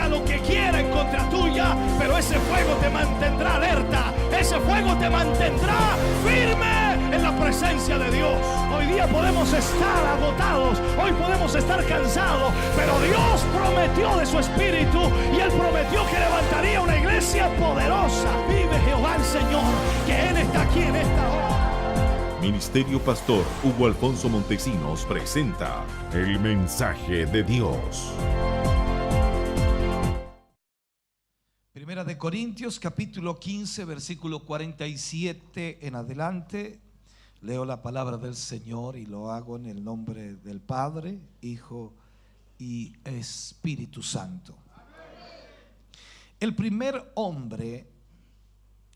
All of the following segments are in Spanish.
lo que quiera en contra tuya, pero ese fuego te mantendrá alerta, ese fuego te mantendrá firme en la presencia de Dios. Hoy día podemos estar agotados, hoy podemos estar cansados, pero Dios prometió de su espíritu y Él prometió que levantaría una iglesia poderosa. Vive Jehová el Señor, que Él está aquí en esta hora. Ministerio Pastor Hugo Alfonso Montesinos presenta el mensaje de Dios. Primera de Corintios capítulo 15 versículo 47 en adelante. Leo la palabra del Señor y lo hago en el nombre del Padre, Hijo y Espíritu Santo. El primer hombre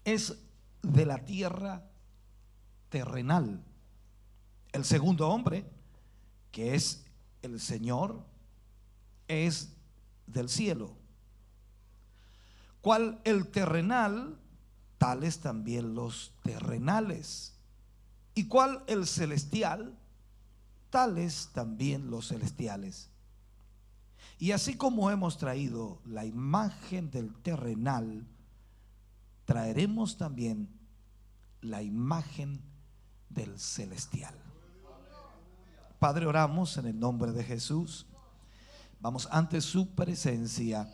es de la tierra terrenal. El segundo hombre, que es el Señor, es del cielo. Cual el terrenal, tales también los terrenales. Y cual el celestial, tales también los celestiales. Y así como hemos traído la imagen del terrenal, traeremos también la imagen del celestial. Padre, oramos en el nombre de Jesús. Vamos ante su presencia,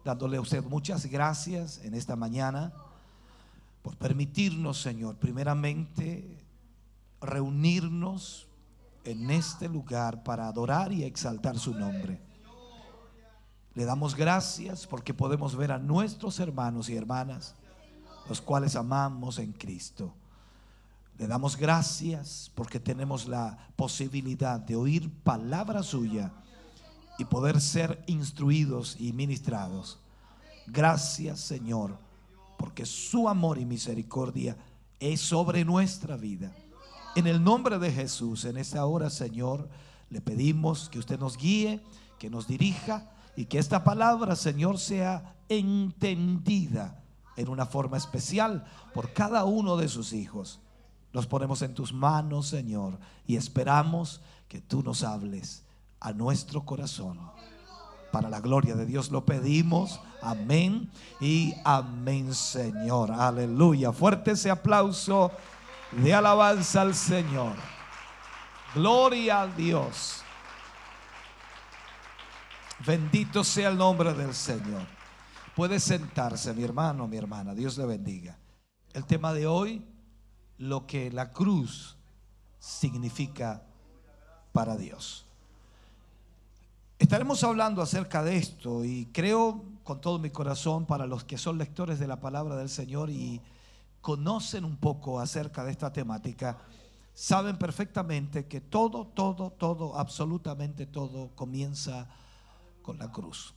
dándole a usted muchas gracias en esta mañana por permitirnos, Señor, primeramente reunirnos en este lugar para adorar y exaltar su nombre. Le damos gracias porque podemos ver a nuestros hermanos y hermanas, los cuales amamos en Cristo. Le damos gracias porque tenemos la posibilidad de oír palabra suya y poder ser instruidos y ministrados. Gracias, Señor, porque su amor y misericordia es sobre nuestra vida. En el nombre de Jesús, en esta hora, Señor, le pedimos que usted nos guíe, que nos dirija y que esta palabra, Señor, sea entendida en una forma especial por cada uno de sus hijos. Los ponemos en tus manos, Señor, y esperamos que tú nos hables a nuestro corazón. Para la gloria de Dios lo pedimos. Amén y amén, Señor. Aleluya. Fuerte ese aplauso de alabanza al Señor. Gloria a Dios. Bendito sea el nombre del Señor. Puede sentarse, mi hermano, mi hermana. Dios le bendiga. El tema de hoy: lo que la cruz significa para Dios. Estaremos hablando acerca de esto y creo con todo mi corazón, para los que son lectores de la palabra del Señor y conocen un poco acerca de esta temática, saben perfectamente que todo, absolutamente todo comienza con la cruz.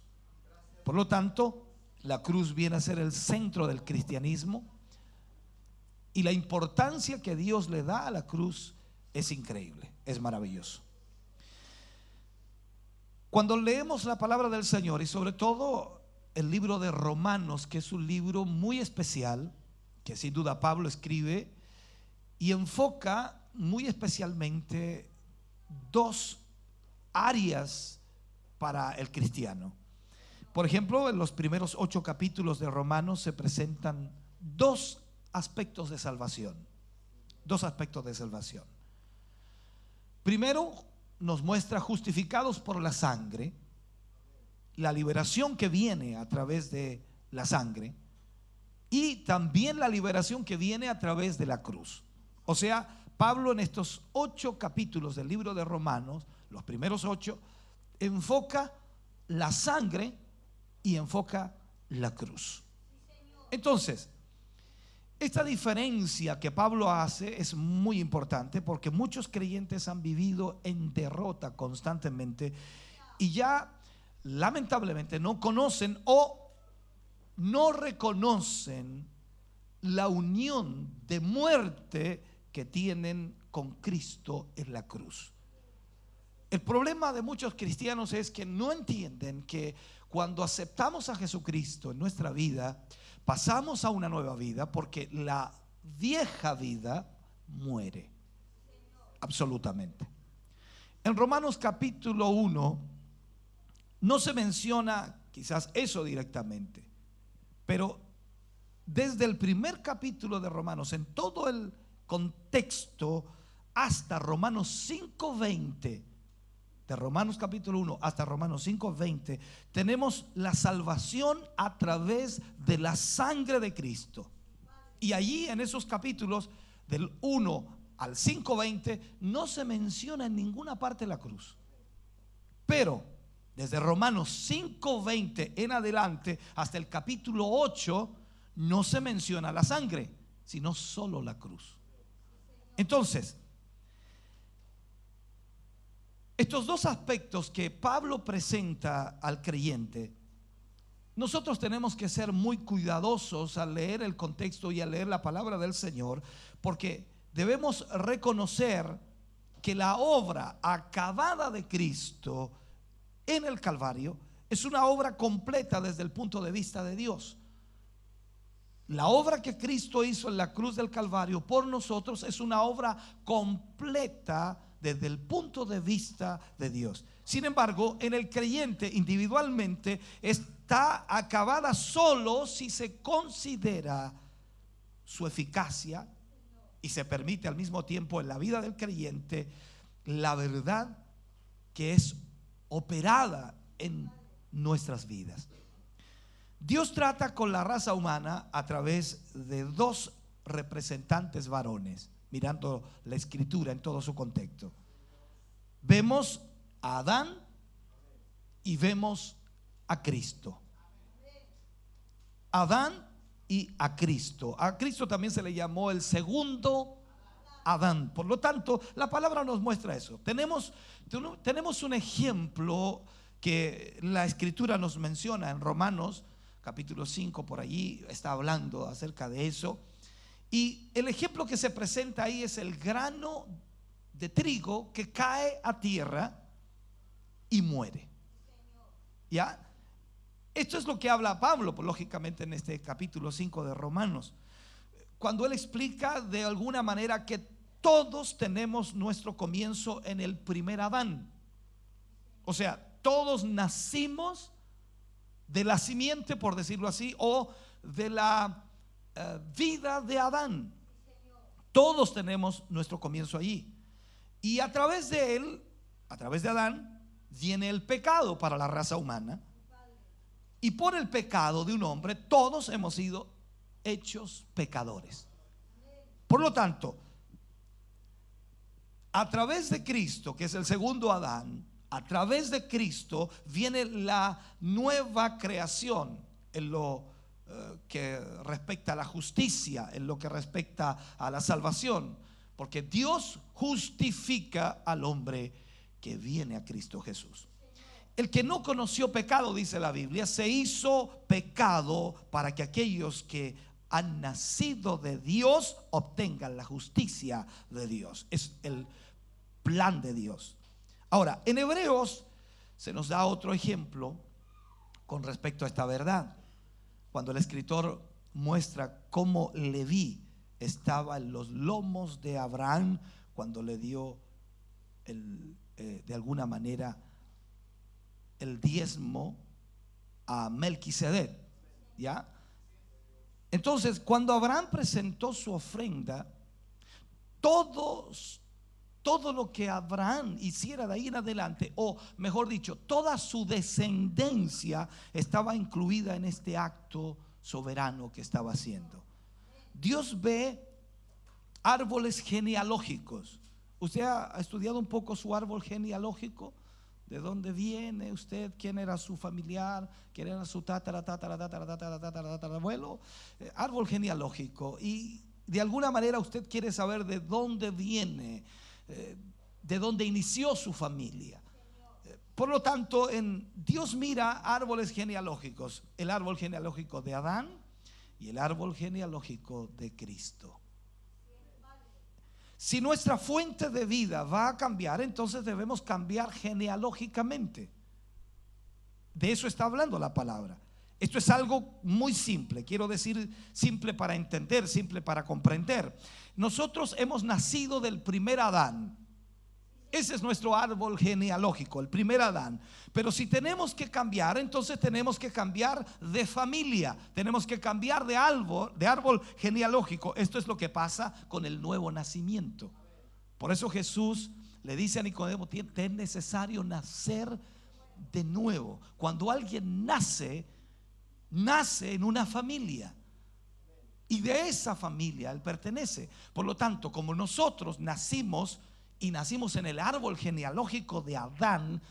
Por lo tanto, la cruz viene a ser el centro del cristianismo. Y la importancia que Dios le da a la cruz es increíble, es maravilloso. Cuando leemos la palabra del Señor y sobre todo el libro de Romanos, que es un libro muy especial, que sin duda Pablo escribe y enfoca muy especialmente dos áreas para el cristiano. Por ejemplo, en los primeros 8 capítulos de Romanos se presentan dos aspectos de salvación. Dos aspectos de salvación. Primero, nos muestra justificados por la sangre, la liberación que viene a través de la sangre, y también la liberación que viene a través de la cruz. O sea, Pablo en estos 8 capítulos del libro de Romanos, los primeros 8, enfoca la sangre y enfoca la cruz. Entonces, esta diferencia que Pablo hace es muy importante, porque muchos creyentes han vivido en derrota constantemente y ya lamentablemente no conocen o no reconocen la unión de muerte que tienen con Cristo en la cruz. El problema de muchos cristianos es que no entienden que cuando aceptamos a Jesucristo en nuestra vida, pasamos a una nueva vida, porque la vieja vida muere absolutamente. En Romanos capítulo 1 no se menciona quizás eso directamente. Pero desde el primer capítulo de Romanos, en todo el contexto, hasta Romanos 5:20, de Romanos capítulo 1 hasta Romanos 5:20, tenemos la salvación a través de la sangre de Cristo. Y allí en esos capítulos del 1 al 5:20 no se menciona en ninguna parte la cruz. Pero desde Romanos 5:20 en adelante hasta el capítulo 8 no se menciona la sangre, sino solo la cruz. Entonces, estos dos aspectos que Pablo presenta al creyente, nosotros tenemos que ser muy cuidadosos al leer el contexto y al leer la palabra del Señor, porque debemos reconocer que la obra acabada de Cristo en el Calvario es una obra completa desde el punto de vista de Dios. La obra que Cristo hizo en la cruz del Calvario por nosotros es una obra completa desde el punto de vista de Dios. Sin embargo, en el creyente individualmente está acabada solo si se considera su eficacia y se permite al mismo tiempo en la vida del creyente la verdad que es operada en nuestras vidas. Dios trata con la raza humana a través de dos representantes varones, mirando la escritura en todo su contexto. Vemos a Adán y vemos a Cristo. Adán y a Cristo. A Cristo también se le llamó el segundo Adán. Por lo tanto, la palabra nos muestra eso. Tenemos un ejemplo que la escritura nos menciona en Romanos capítulo 5, por allí está hablando acerca de eso. Y el ejemplo que se presenta ahí es el grano de trigo que cae a tierra y muere. ¿Ya? Esto es lo que habla Pablo, pues, lógicamente en este capítulo 5 de Romanos, cuando él explica de alguna manera que todos tenemos nuestro comienzo en el primer Adán. O sea, todos nacimos de la simiente, por decirlo así, o de la vida de Adán. Todos tenemos nuestro comienzo allí. Y a través de él, a través de Adán, viene el pecado para la raza humana. Y por el pecado de un hombre, todos hemos sido hechos pecadores. Por lo tanto, a través de Cristo, que es el segundo Adán, a través de Cristo viene la nueva creación en lo que respecta a la justicia, en lo que respecta a la salvación, porque Dios justifica al hombre que viene a Cristo Jesús. El que no conoció pecado, dice la Biblia, se hizo pecado para que aquellos que han nacido de Dios obtengan la justicia de Dios. Es el plan de Dios. Ahora, en Hebreos se nos da otro ejemplo con respecto a esta verdad. Cuando el escritor muestra cómo Leví estaba en los lomos de Abraham cuando le dio de alguna manera el diezmo a Melquisedec, ¿ya? Entonces, cuando Abraham presentó su ofrenda, todo lo que Abraham hiciera de ahí en adelante, o mejor dicho, toda su descendencia estaba incluida en este acto soberano que estaba haciendo. Dios ve árboles genealógicos. ¿Usted ha estudiado un poco su árbol genealógico? ¿De dónde viene usted? ¿Quién era su familiar? ¿Quién era su tatarabuelo? Árbol genealógico. Y de alguna manera usted quiere saber de dónde viene, de dónde inició su familia. Por lo tanto, Dios mira árboles genealógicos: el árbol genealógico de Adán y el árbol genealógico de Cristo. Si nuestra fuente de vida va a cambiar, entonces debemos cambiar genealógicamente. De eso está hablando la palabra. Esto es algo muy simple, quiero decir simple para entender, simple para comprender. Nosotros hemos nacido del primer Adán. Ese es nuestro árbol genealógico, el primer Adán. Pero si tenemos que cambiar, entonces tenemos que cambiar de familia, tenemos que cambiar de árbol genealógico. Esto es lo que pasa con el nuevo nacimiento. Por eso Jesús le dice a Nicodemo: es necesario nacer de nuevo. Cuando alguien nace en una familia, y de esa familia él pertenece. Por lo tanto, como nosotros nacimos en el árbol genealógico de Adán,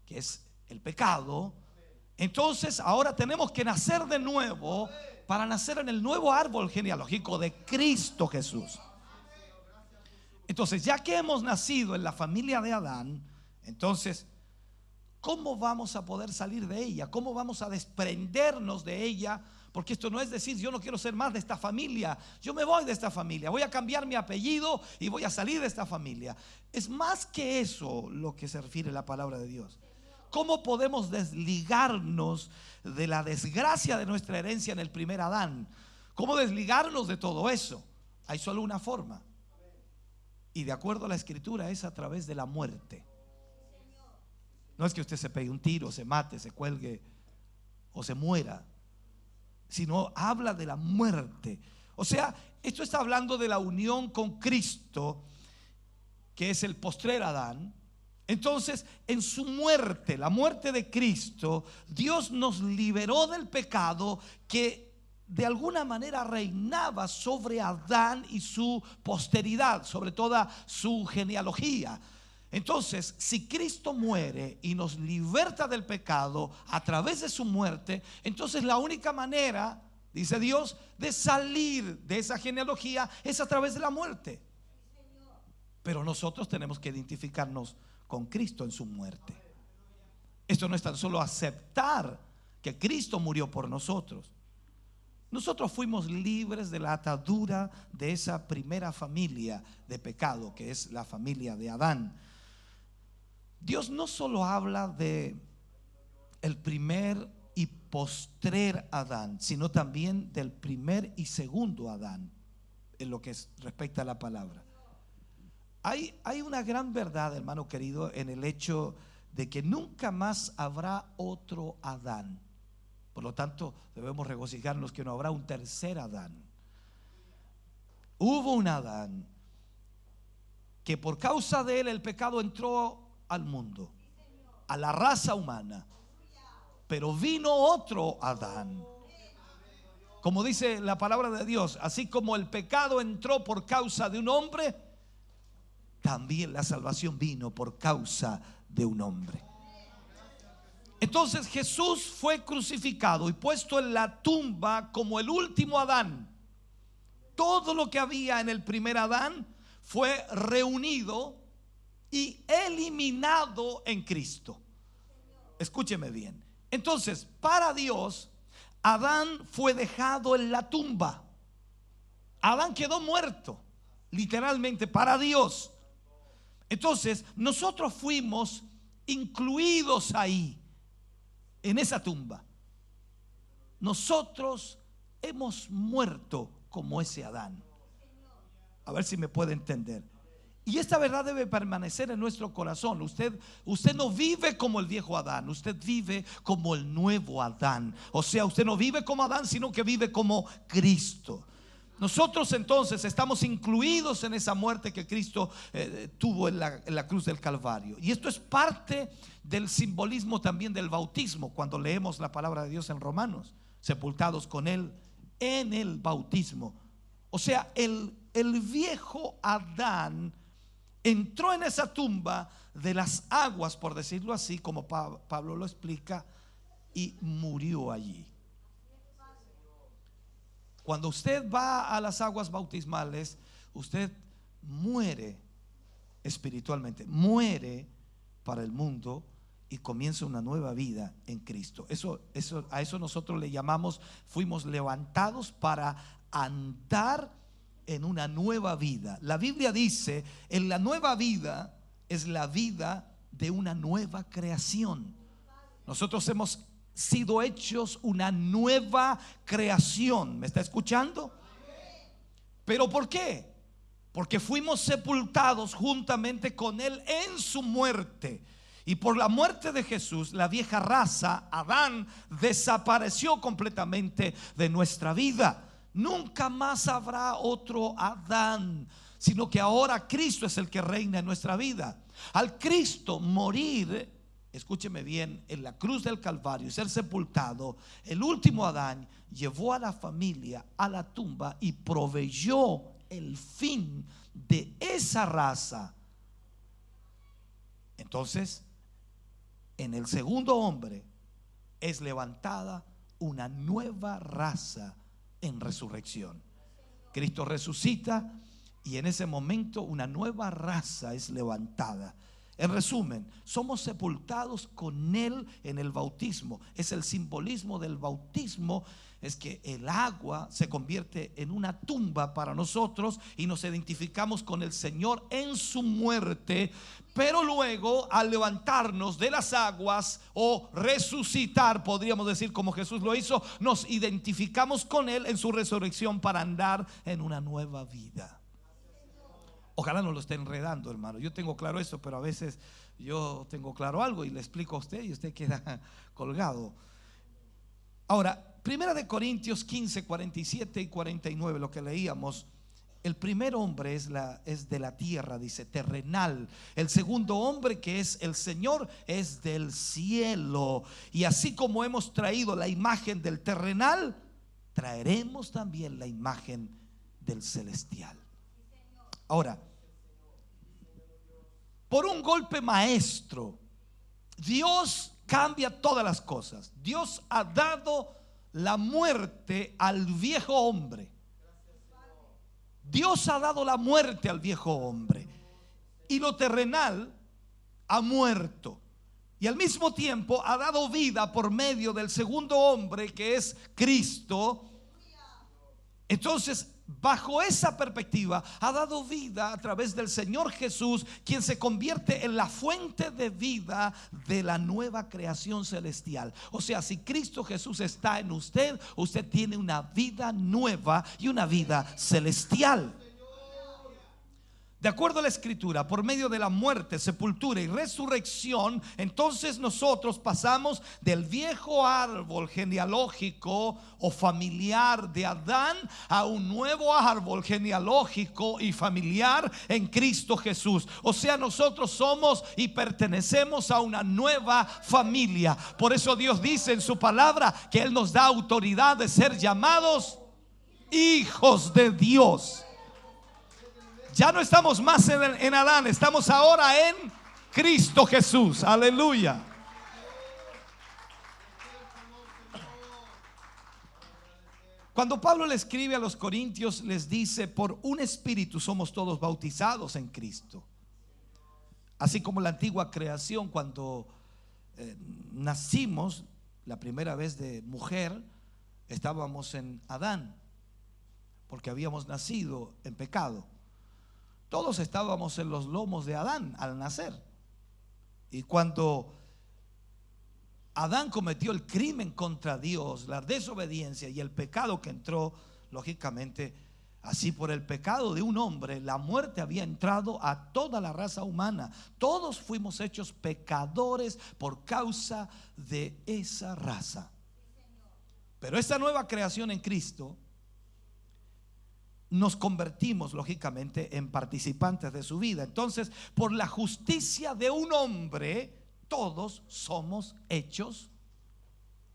que es el pecado, entonces ahora tenemos que nacer de nuevo para nacer en el nuevo árbol genealógico de Cristo Jesús. Entonces, ya que hemos nacido en la familia de Adán, entonces, ¿cómo vamos a poder salir de ella? ¿Cómo vamos a desprendernos de ella? Porque esto no es decir: yo no quiero ser más de esta familia, yo me voy de esta familia, voy a cambiar mi apellido y voy a salir de esta familia. Es más que eso lo que se refiere a la palabra de Dios. ¿Cómo podemos desligarnos de la desgracia de nuestra herencia en el primer Adán? ¿Cómo desligarnos de todo eso? Hay solo una forma, y de acuerdo a la escritura es a través de la muerte. No es que usted se pegue un tiro, se mate, se cuelgue o se muera, sino habla de la muerte. O sea, esto está hablando de la unión con Cristo, que es el postrer Adán. Entonces, en su muerte, la muerte de Cristo, Dios nos liberó del pecado que de alguna manera reinaba sobre Adán y su posteridad, sobre toda su genealogía. Entonces, si Cristo muere y nos liberta del pecado a través de su muerte, entonces la única manera, dice Dios, de salir de esa genealogía es a través de la muerte. Pero nosotros tenemos que identificarnos con Cristo en su muerte. Esto no es tan solo aceptar que Cristo murió por nosotros. Nosotros fuimos libres de la atadura de esa primera familia de pecado, que es la familia de Adán. Dios no solo habla de el primer y postrer Adán, sino también del primer y segundo Adán, en lo que respecta a la palabra. Hay una gran verdad, hermano querido, en el hecho de que nunca más habrá otro Adán. Por lo tanto, debemos regocijarnos que no habrá un tercer Adán. Hubo un Adán que por causa de él el pecado entró al mundo, a la raza humana. Pero vino otro Adán. Como dice la palabra de Dios, así como el pecado entró por causa de un hombre, también la salvación vino por causa de un hombre. Entonces Jesús fue crucificado y puesto en la tumba como el último Adán. Todo lo que había en el primer Adán fue reunido y eliminado en Cristo. Escúcheme bien. Entonces, para Dios, Adán fue dejado en la tumba. Adán quedó muerto, literalmente, para Dios. Entonces, nosotros fuimos incluidos ahí, en esa tumba. Nosotros hemos muerto como ese Adán. A ver si me puede entender. Y esta verdad debe permanecer en nuestro corazón. Usted no vive como el viejo Adán, usted vive como el nuevo Adán. O sea, usted no vive como Adán, sino que vive como Cristo. Nosotros entonces estamos incluidos en esa muerte que Cristo tuvo en la cruz del Calvario. Y esto es parte del simbolismo también del bautismo. Cuando leemos la palabra de Dios en Romanos, sepultados con Él en el bautismo. O sea, el viejo Adán entró en esa tumba de las aguas, por decirlo así, como Pablo lo explica, y murió allí. Cuando usted va a las aguas bautismales, usted muere espiritualmente, muere para el mundo y comienza una nueva vida en Cristo. A eso nosotros le llamamos, fuimos levantados para andar en una nueva vida. La Biblia dice, en la nueva vida es la vida de una nueva creación. Nosotros hemos sido hechos una nueva creación. ¿Me está escuchando? ¿Pero por qué? porque fuimos sepultados juntamente con Él en su muerte. Y por la muerte de Jesús, la vieja raza, Adán, desapareció completamente de nuestra vida. Nunca más habrá otro Adán, sino que ahora Cristo es el que reina en nuestra vida. Al Cristo morir, escúcheme bien, en la cruz del Calvario y ser sepultado, el último Adán llevó a la familia a la tumba y proveyó el fin de esa raza. Entonces, en el segundo hombre es levantada una nueva raza en resurrección. Cristo resucita y en ese momento una nueva raza es levantada. En resumen, somos sepultados con Él en el bautismo. Es el simbolismo del bautismo, es que el agua se convierte en una tumba para nosotros y nos identificamos con el Señor en su muerte. Pero luego, al levantarnos de las aguas o resucitar, podríamos decir como Jesús lo hizo, nos identificamos con Él en su resurrección para andar en una nueva vida. Ojalá no lo esté enredando, hermano. Yo tengo claro eso, pero a veces yo tengo claro algo y le explico a usted y usted queda colgado. Ahora, 1 Corintios 15, 47 y 49, lo que leíamos. El primer hombre es de la tierra, dice, terrenal. El segundo hombre, que es el Señor, es del cielo. Y así como hemos traído la imagen del terrenal, traeremos también la imagen del celestial. Ahora, por un golpe maestro, Dios cambia todas las cosas. Dios ha dado la muerte al viejo hombre. Dios ha dado la muerte al viejo hombre. Y lo terrenal ha muerto. Y al mismo tiempo ha dado vida por medio del segundo hombre, que es Cristo. Entonces, bajo esa perspectiva, ha dado vida a través del Señor Jesús, quien se convierte en la fuente de vida de la nueva creación celestial. O sea, si Cristo Jesús está en usted, usted tiene una vida nueva y una vida celestial. De acuerdo a la Escritura, por medio de la muerte, sepultura y resurrección, entonces nosotros pasamos del viejo árbol genealógico o familiar de Adán a un nuevo árbol genealógico y familiar en Cristo Jesús. O sea, nosotros somos y pertenecemos a una nueva familia. Por eso Dios dice en su palabra que Él nos da autoridad de ser llamados hijos de Dios. Ya no estamos más en Adán, estamos ahora en Cristo Jesús. Aleluya. Cuando Pablo le escribe a los corintios, les dice: por un espíritu somos todos bautizados en Cristo. Así como la antigua creación, cuando nacimos la primera vez de mujer, estábamos en Adán, porque habíamos nacido en pecado. Todos estábamos en los lomos de Adán al nacer. Y cuando Adán cometió el crimen contra Dios, la desobediencia y el pecado que entró, lógicamente, así por el pecado de un hombre, la muerte había entrado a toda la raza humana. Todos fuimos hechos pecadores por causa de esa raza. Pero esta nueva creación en Cristo, nos convertimos lógicamente en participantes de su vida. Entonces, por la justicia de un hombre, todos somos hechos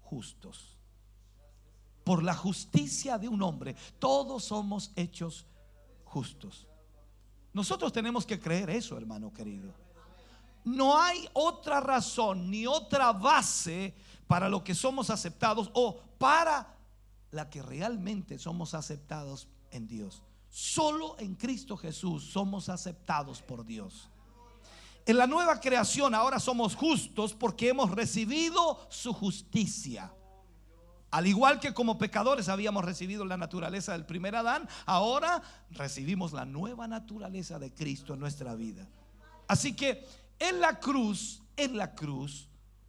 justos. Por la justicia de un hombre, todos somos hechos justos. Nosotros tenemos que creer eso, hermano querido. No hay otra razón ni otra base para lo que somos aceptados o para la que realmente somos aceptados en Dios. Solo en Cristo Jesús somos aceptados por Dios. En la nueva creación ahora somos justos porque hemos recibido su justicia. Al igual que como pecadores habíamos recibido la naturaleza del primer Adán, ahora recibimos la nueva naturaleza de Cristo en nuestra vida. Así que en la cruz,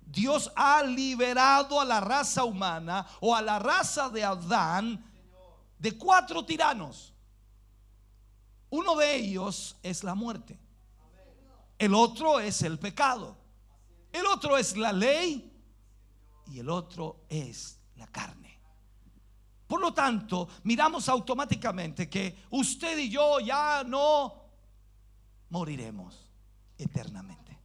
Dios ha liberado a la raza humana o a la raza de Adán de 4 tiranos. Uno de ellos es la muerte. El otro es el pecado. El otro es la ley. Y el otro es la carne. Por lo tanto, miramos automáticamente que usted y yo ya no moriremos eternamente.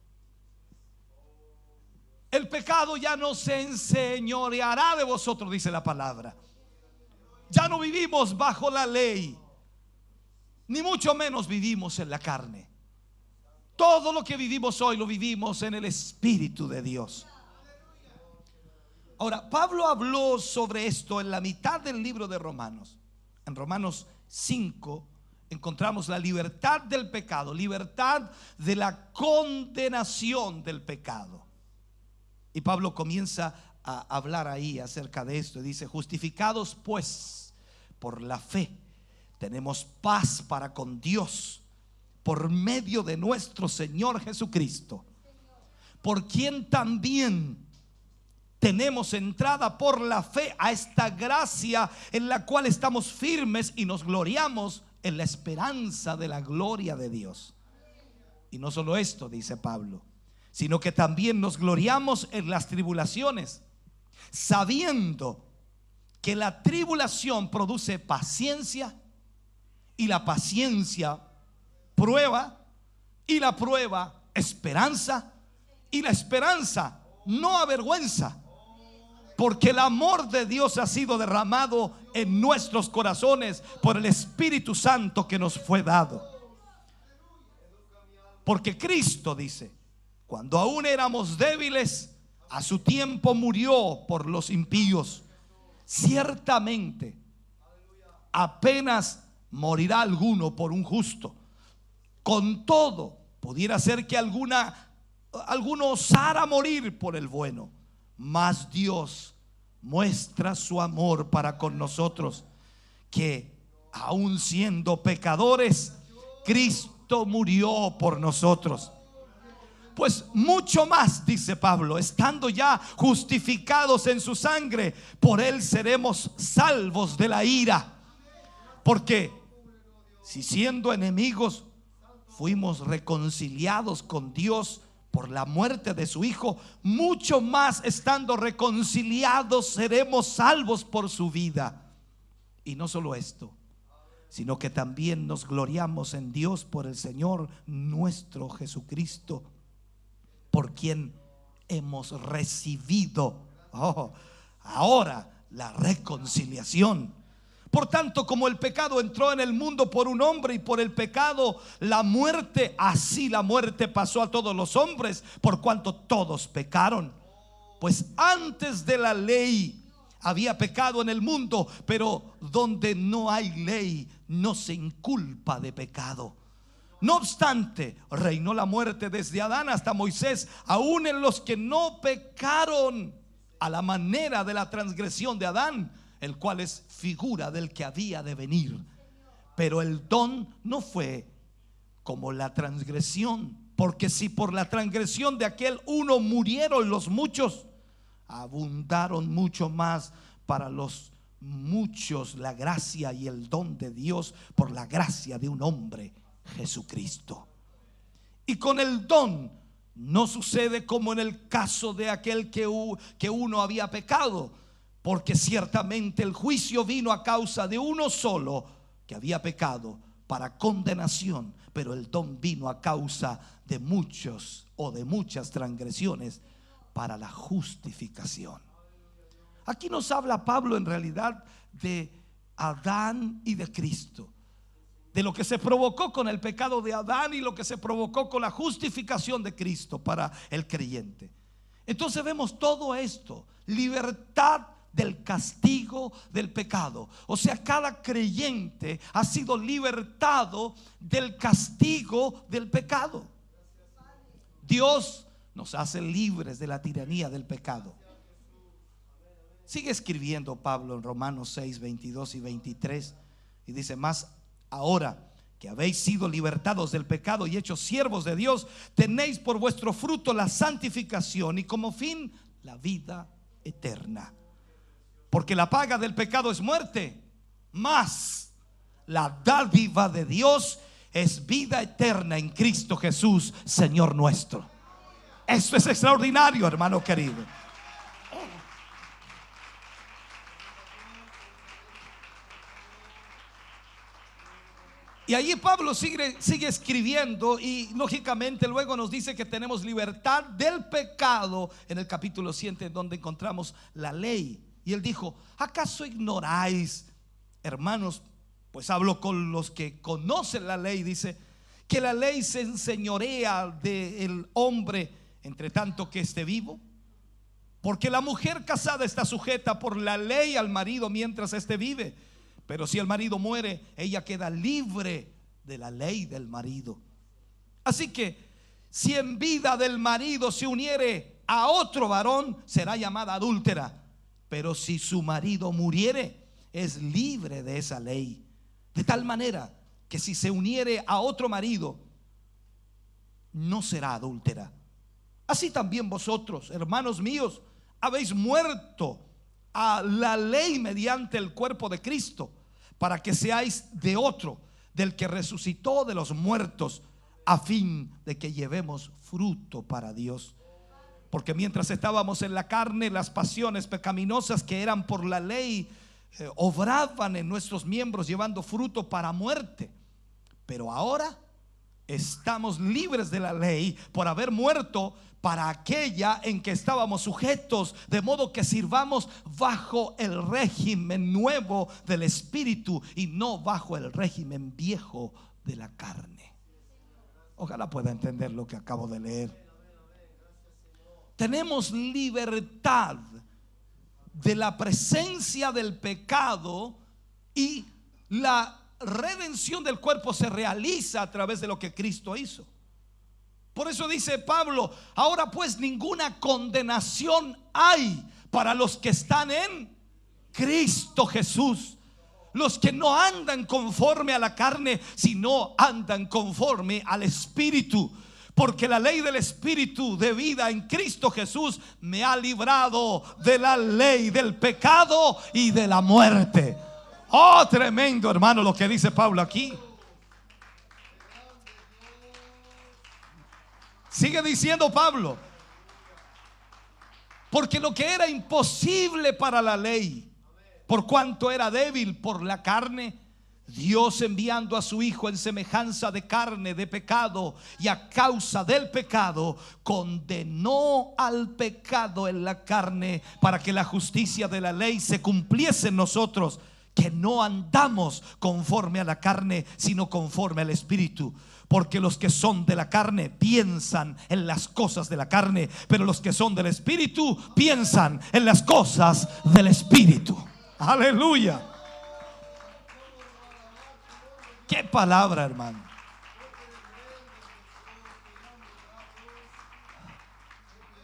El pecado ya no se enseñoreará de vosotros, dice la palabra. Ya no vivimos bajo la ley, ni mucho menos vivimos en la carne. Todo lo que vivimos hoy lo vivimos en el Espíritu de Dios. Ahora, Pablo habló sobre esto en la mitad del libro de Romanos. En Romanos 5 encontramos la libertad del pecado, libertad de la condenación del pecado. Y Pablo comienza a hablar ahí acerca de esto y dice: justificados pues por la fe, tenemos paz para con Dios por medio de nuestro Señor Jesucristo, por quien también tenemos entrada por la fe a esta gracia en la cual estamos firmes y nos gloriamos en la esperanza de la gloria de Dios. Y no solo esto, dice Pablo, sino que también nos gloriamos en las tribulaciones, sabiendo que la tribulación produce paciencia, y la paciencia prueba, y la prueba esperanza, y la esperanza no avergüenza, porque el amor de Dios ha sido derramado en nuestros corazones por el Espíritu Santo que nos fue dado. Porque Cristo, dice, cuando aún éramos débiles, a su tiempo murió por los impíos. Ciertamente, apenas morirá alguno por un justo. Con todo, pudiera ser que alguno osara morir por el bueno. Mas Dios muestra su amor para con nosotros, que aun siendo pecadores, Cristo murió por nosotros. Pues mucho más, dice Pablo, estando ya justificados en su sangre, por él seremos salvos de la ira. Porque si siendo enemigos fuimos reconciliados con Dios por la muerte de su Hijo, mucho más estando reconciliados seremos salvos por su vida. Y no solo esto, sino que también nos gloriamos en Dios por el Señor nuestro Jesucristo, por quien hemos recibido ahora la reconciliación. Por tanto, como el pecado entró en el mundo por un hombre, y por el pecado la muerte, así la muerte pasó a todos los hombres, por cuanto todos pecaron. Pues antes de la ley había pecado en el mundo, pero donde no hay ley no se inculpa de pecado. No obstante, reinó la muerte desde Adán hasta Moisés, aún en los que no pecaron, a la manera de la transgresión de Adán, el cual es figura del que había de venir. Pero el don no fue como la transgresión, porque si por la transgresión de aquel uno murieron los muchos, abundaron mucho más para los muchos la gracia y el don de Dios por la gracia de un hombre, Jesucristo. Y con el don no sucede como en el caso de aquel que uno había pecado, porque ciertamente el juicio vino a causa de uno solo que había pecado para condenación, pero el don vino a causa de muchos o de muchas transgresiones para la justificación. Aquí nos habla Pablo en realidad de Adán y de Cristo, de lo que se provocó con el pecado de Adán y lo que se provocó con la justificación de Cristo para el creyente. Entonces vemos todo esto: libertad del castigo del pecado. O sea, cada creyente ha sido libertado del castigo del pecado. Dios nos hace libres de la tiranía del pecado. Sigue escribiendo Pablo en Romanos 6, 22 y 23 y dice: más ahora que habéis sido libertados del pecado y hechos siervos de Dios, tenéis por vuestro fruto la santificación y como fin la vida eterna. Porque la paga del pecado es muerte, mas la dádiva de Dios es vida eterna en Cristo Jesús, Señor nuestro. Esto es extraordinario, hermano querido. Y allí Pablo sigue escribiendo, y lógicamente luego nos dice que tenemos libertad del pecado en el capítulo 7, donde encontramos la ley. Y él dijo: ¿acaso ignoráis, hermanos? Pues hablo con los que conocen la ley. Dice que la ley se enseñorea del hombre entre tanto que esté vivo. Porque la mujer casada está sujeta por la ley al marido mientras éste vive. Pero si el marido muere, ella queda libre de la ley del marido. Así que si en vida del marido se uniere a otro varón, será llamada adúltera. Pero si su marido muriere, es libre de esa ley. De tal manera que si se uniere a otro marido, no será adúltera. Así también vosotros, hermanos míos, habéis muerto a la ley mediante el cuerpo de Cristo, para que seáis de otro, del que resucitó de los muertos, a fin de que llevemos fruto para Dios. Porque mientras estábamos en la carne, las pasiones pecaminosas que eran por la ley obraban en nuestros miembros, llevando fruto para muerte. Pero ahora estamos libres de la ley por haber muerto para aquella en que estábamos sujetos, de modo que sirvamos bajo el régimen nuevo del Espíritu y no bajo el régimen viejo de la carne. Ojalá pueda entender lo que acabo de leer. Tenemos libertad de la presencia del pecado, y la redención del cuerpo se realiza a través de lo que Cristo hizo. Por eso dice Pablo: ahora pues ninguna condenación hay para los que están en Cristo Jesús, los que no andan conforme a la carne, sino andan conforme al Espíritu. Porque la ley del Espíritu de vida en Cristo Jesús me ha librado de la ley del pecado y de la muerte. Oh, tremendo, hermano, lo que dice Pablo aquí. Sigue diciendo Pablo: porque lo que era imposible para la ley, por cuanto era débil por la carne, Dios, enviando a su Hijo en semejanza de carne de pecado, y a causa del pecado condenó al pecado en la carne, para que la justicia de la ley se cumpliese en nosotros, que no andamos conforme a la carne, sino conforme al Espíritu. Porque los que son de la carne piensan en las cosas de la carne, pero los que son del Espíritu piensan en las cosas del Espíritu. Aleluya. Qué palabra, hermano.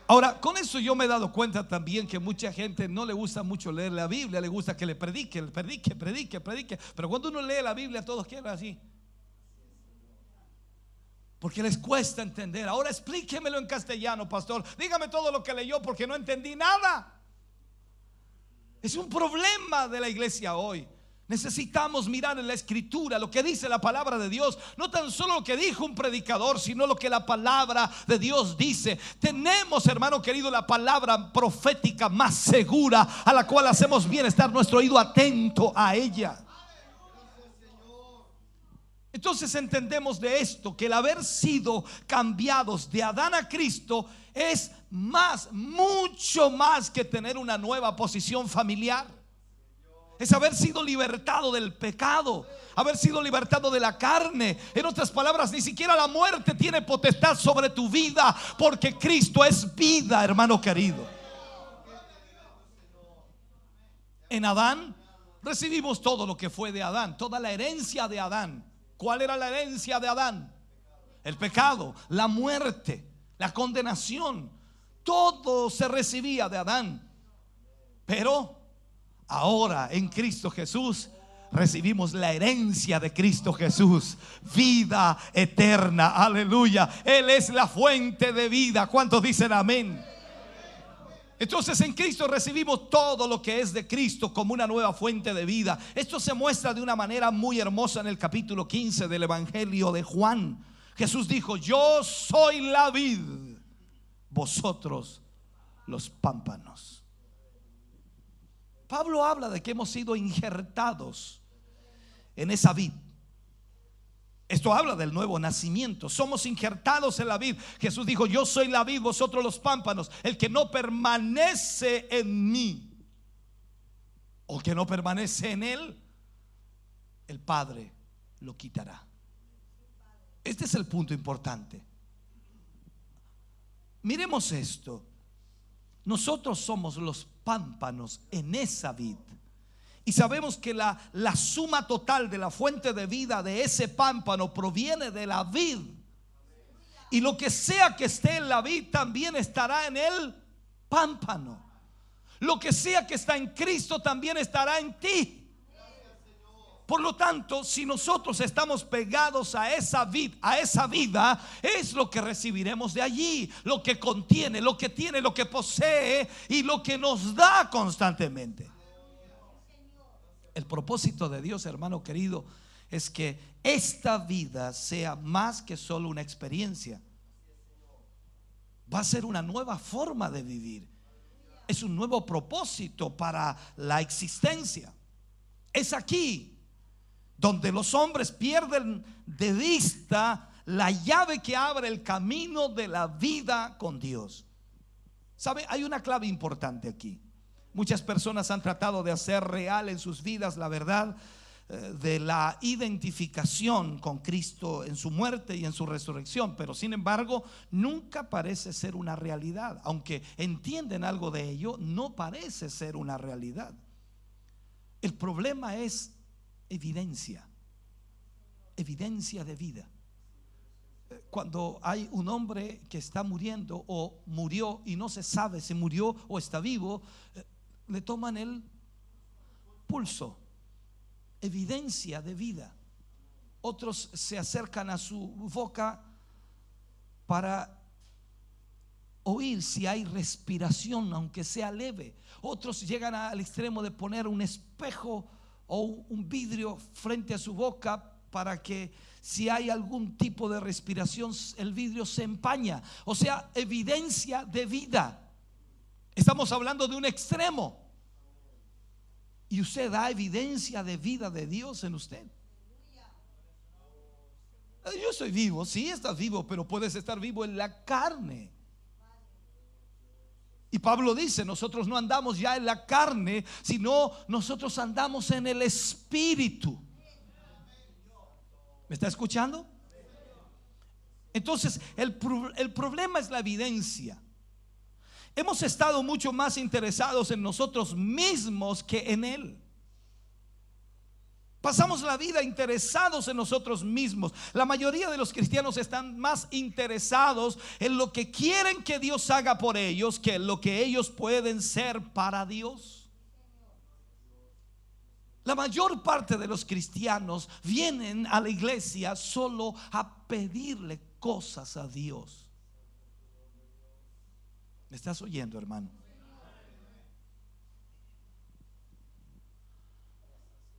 Ahora, con eso yo me he dado cuenta también que mucha gente no le gusta mucho leer la Biblia, le gusta que le predique. Pero cuando uno lee la Biblia, todos quieren así, porque les cuesta entender. Ahora explíquemelo en castellano, pastor. Dígame todo lo que leyó, porque no entendí nada. Es un problema de la iglesia hoy. Necesitamos mirar en la Escritura lo que dice la palabra de Dios, no tan solo lo que dijo un predicador, sino lo que la palabra de Dios dice. Tenemos, hermano querido, la palabra profética más segura, a la cual hacemos bien estar nuestro oído atento a ella. Entonces entendemos de esto, que el haber sido cambiados de Adán a Cristo es mucho más que tener una nueva posición familiar. Es haber sido libertado del pecado, haber sido libertado de la carne. En otras palabras, ni siquiera la muerte tiene potestad sobre tu vida, porque Cristo es vida, hermano querido. En Adán recibimos todo lo que fue de Adán, toda la herencia de Adán. ¿Cuál era la herencia de Adán? El pecado, la muerte, la condenación. Todo se recibía de Adán. Pero ahora en Cristo Jesús recibimos la herencia de Cristo Jesús, vida eterna. Aleluya. Él es la fuente de vida. ¿Cuántos dicen amén? Entonces en Cristo recibimos todo lo que es de Cristo como una nueva fuente de vida. Esto se muestra de una manera muy hermosa en el capítulo 15 del Evangelio de Juan. Jesús dijo: yo soy la vid, vosotros los pámpanos. Pablo habla de que hemos sido injertados en esa vid. Esto habla del nuevo nacimiento. Somos injertados en la vid. Jesús dijo: yo soy la vid, vosotros los pámpanos. El que no permanece en mí, o que no permanece en él, el Padre lo quitará. Este es el punto importante. Miremos esto. Nosotros somos los pámpanos en esa vid. Y sabemos que la suma total de la fuente de vida de ese pámpano proviene de la vid. Y lo que sea que esté en la vid también estará en el pámpano. Lo que sea que está en Cristo también estará en ti. Por lo tanto, si nosotros estamos pegados a esa vid, a esa vida, es lo que recibiremos de allí, lo que contiene, lo que tiene, lo que posee y lo que nos da constantemente. El propósito de Dios, hermano querido, es que esta vida sea más que solo una experiencia. Va a ser una nueva forma de vivir. Es un nuevo propósito para la existencia. Es aquí donde los hombres pierden de vista la llave que abre el camino de la vida con Dios. ¿Sabe? Hay una clave importante aquí. Muchas personas han tratado de hacer real en sus vidas la verdad de la identificación con Cristo en su muerte y en su resurrección, pero sin embargo nunca parece ser una realidad. Aunque entienden algo de ello, no parece ser una realidad. El problema es evidencia de vida. Cuando hay un hombre que está muriendo o murió y no se sabe si murió o está vivo, le toman el pulso, evidencia de vida. Otros se acercan a su boca para oír si hay respiración, aunque sea leve. Otros llegan al extremo de poner un espejo o un vidrio frente a su boca para que si hay algún tipo de respiración el vidrio se empaña. O sea, evidencia de vida. Estamos hablando de un extremo. Y usted da evidencia de vida de Dios en usted. Yo estoy vivo, sí, estás vivo, pero puedes estar vivo en la carne. Y Pablo dice: nosotros no andamos ya en la carne, sino nosotros andamos en el Espíritu. ¿Me está escuchando? Entonces el problema es la evidencia. Hemos estado mucho más interesados en nosotros mismos que en Él. Pasamos la vida interesados en nosotros mismos. La mayoría de los cristianos están más interesados en lo que quieren que Dios haga por ellos que en lo que ellos pueden ser para Dios. La mayor parte de los cristianos vienen a la iglesia solo a pedirle cosas a Dios. ¿Me estás oyendo, hermano?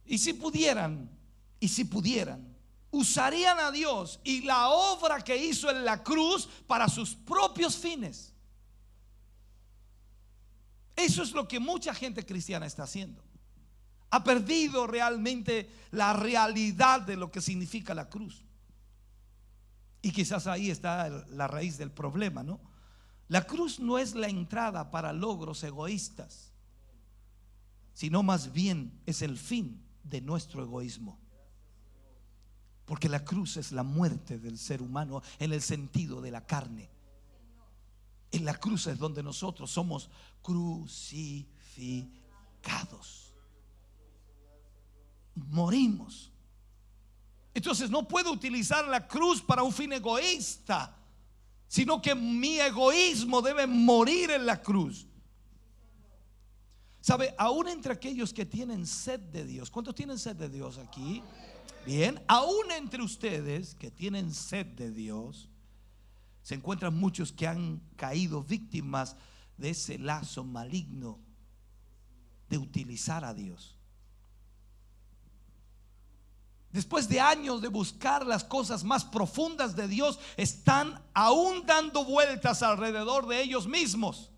Y si pudieran, usarían a Dios y la obra que hizo en la cruz para sus propios fines. Eso es lo que mucha gente cristiana está haciendo. Ha perdido realmente la realidad de lo que significa la cruz. Y quizás ahí está la raíz del problema, ¿no? La cruz no es la entrada para logros egoístas, sino más bien es el fin de nuestro egoísmo. Porque la cruz es la muerte del ser humano en el sentido de la carne. En la cruz es donde nosotros somos crucificados. Morimos. Entonces no puedo utilizar la cruz para un fin egoísta, sino que mi egoísmo debe morir en la cruz. ¿Sabe? Aún entre aquellos que tienen sed de Dios. ¿Cuántos tienen sed de Dios aquí? Bien, aún entre ustedes que tienen sed de Dios, se encuentran muchos que han caído víctimas de ese lazo maligno de utilizar a Dios. Después de años de buscar las cosas más profundas de Dios, están aún dando vueltas alrededor de ellos mismos.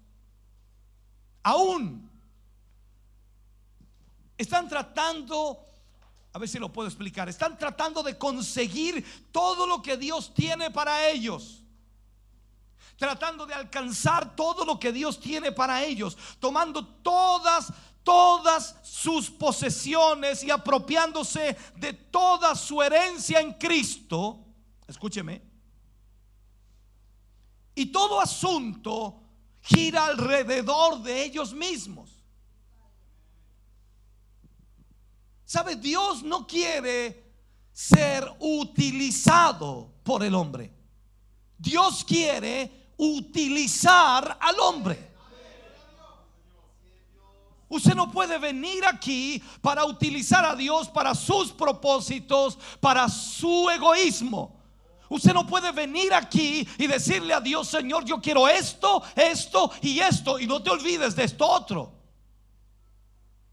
Aún están tratando, a ver si lo puedo explicar, están tratando de conseguir todo lo que Dios tiene para ellos, tratando de alcanzar todo lo que Dios tiene para ellos, tomando todas sus posesiones y apropiándose de toda su herencia en Cristo. Escúcheme. Y todo asunto gira alrededor de ellos mismos. ¿Sabe? Dios no quiere ser utilizado por el hombre. Dios quiere utilizar al hombre. Usted no puede venir aquí para utilizar a Dios para sus propósitos, para su egoísmo. Usted no puede venir aquí y decirle a Dios: Señor, yo quiero esto, esto y esto, y no te olvides de esto otro.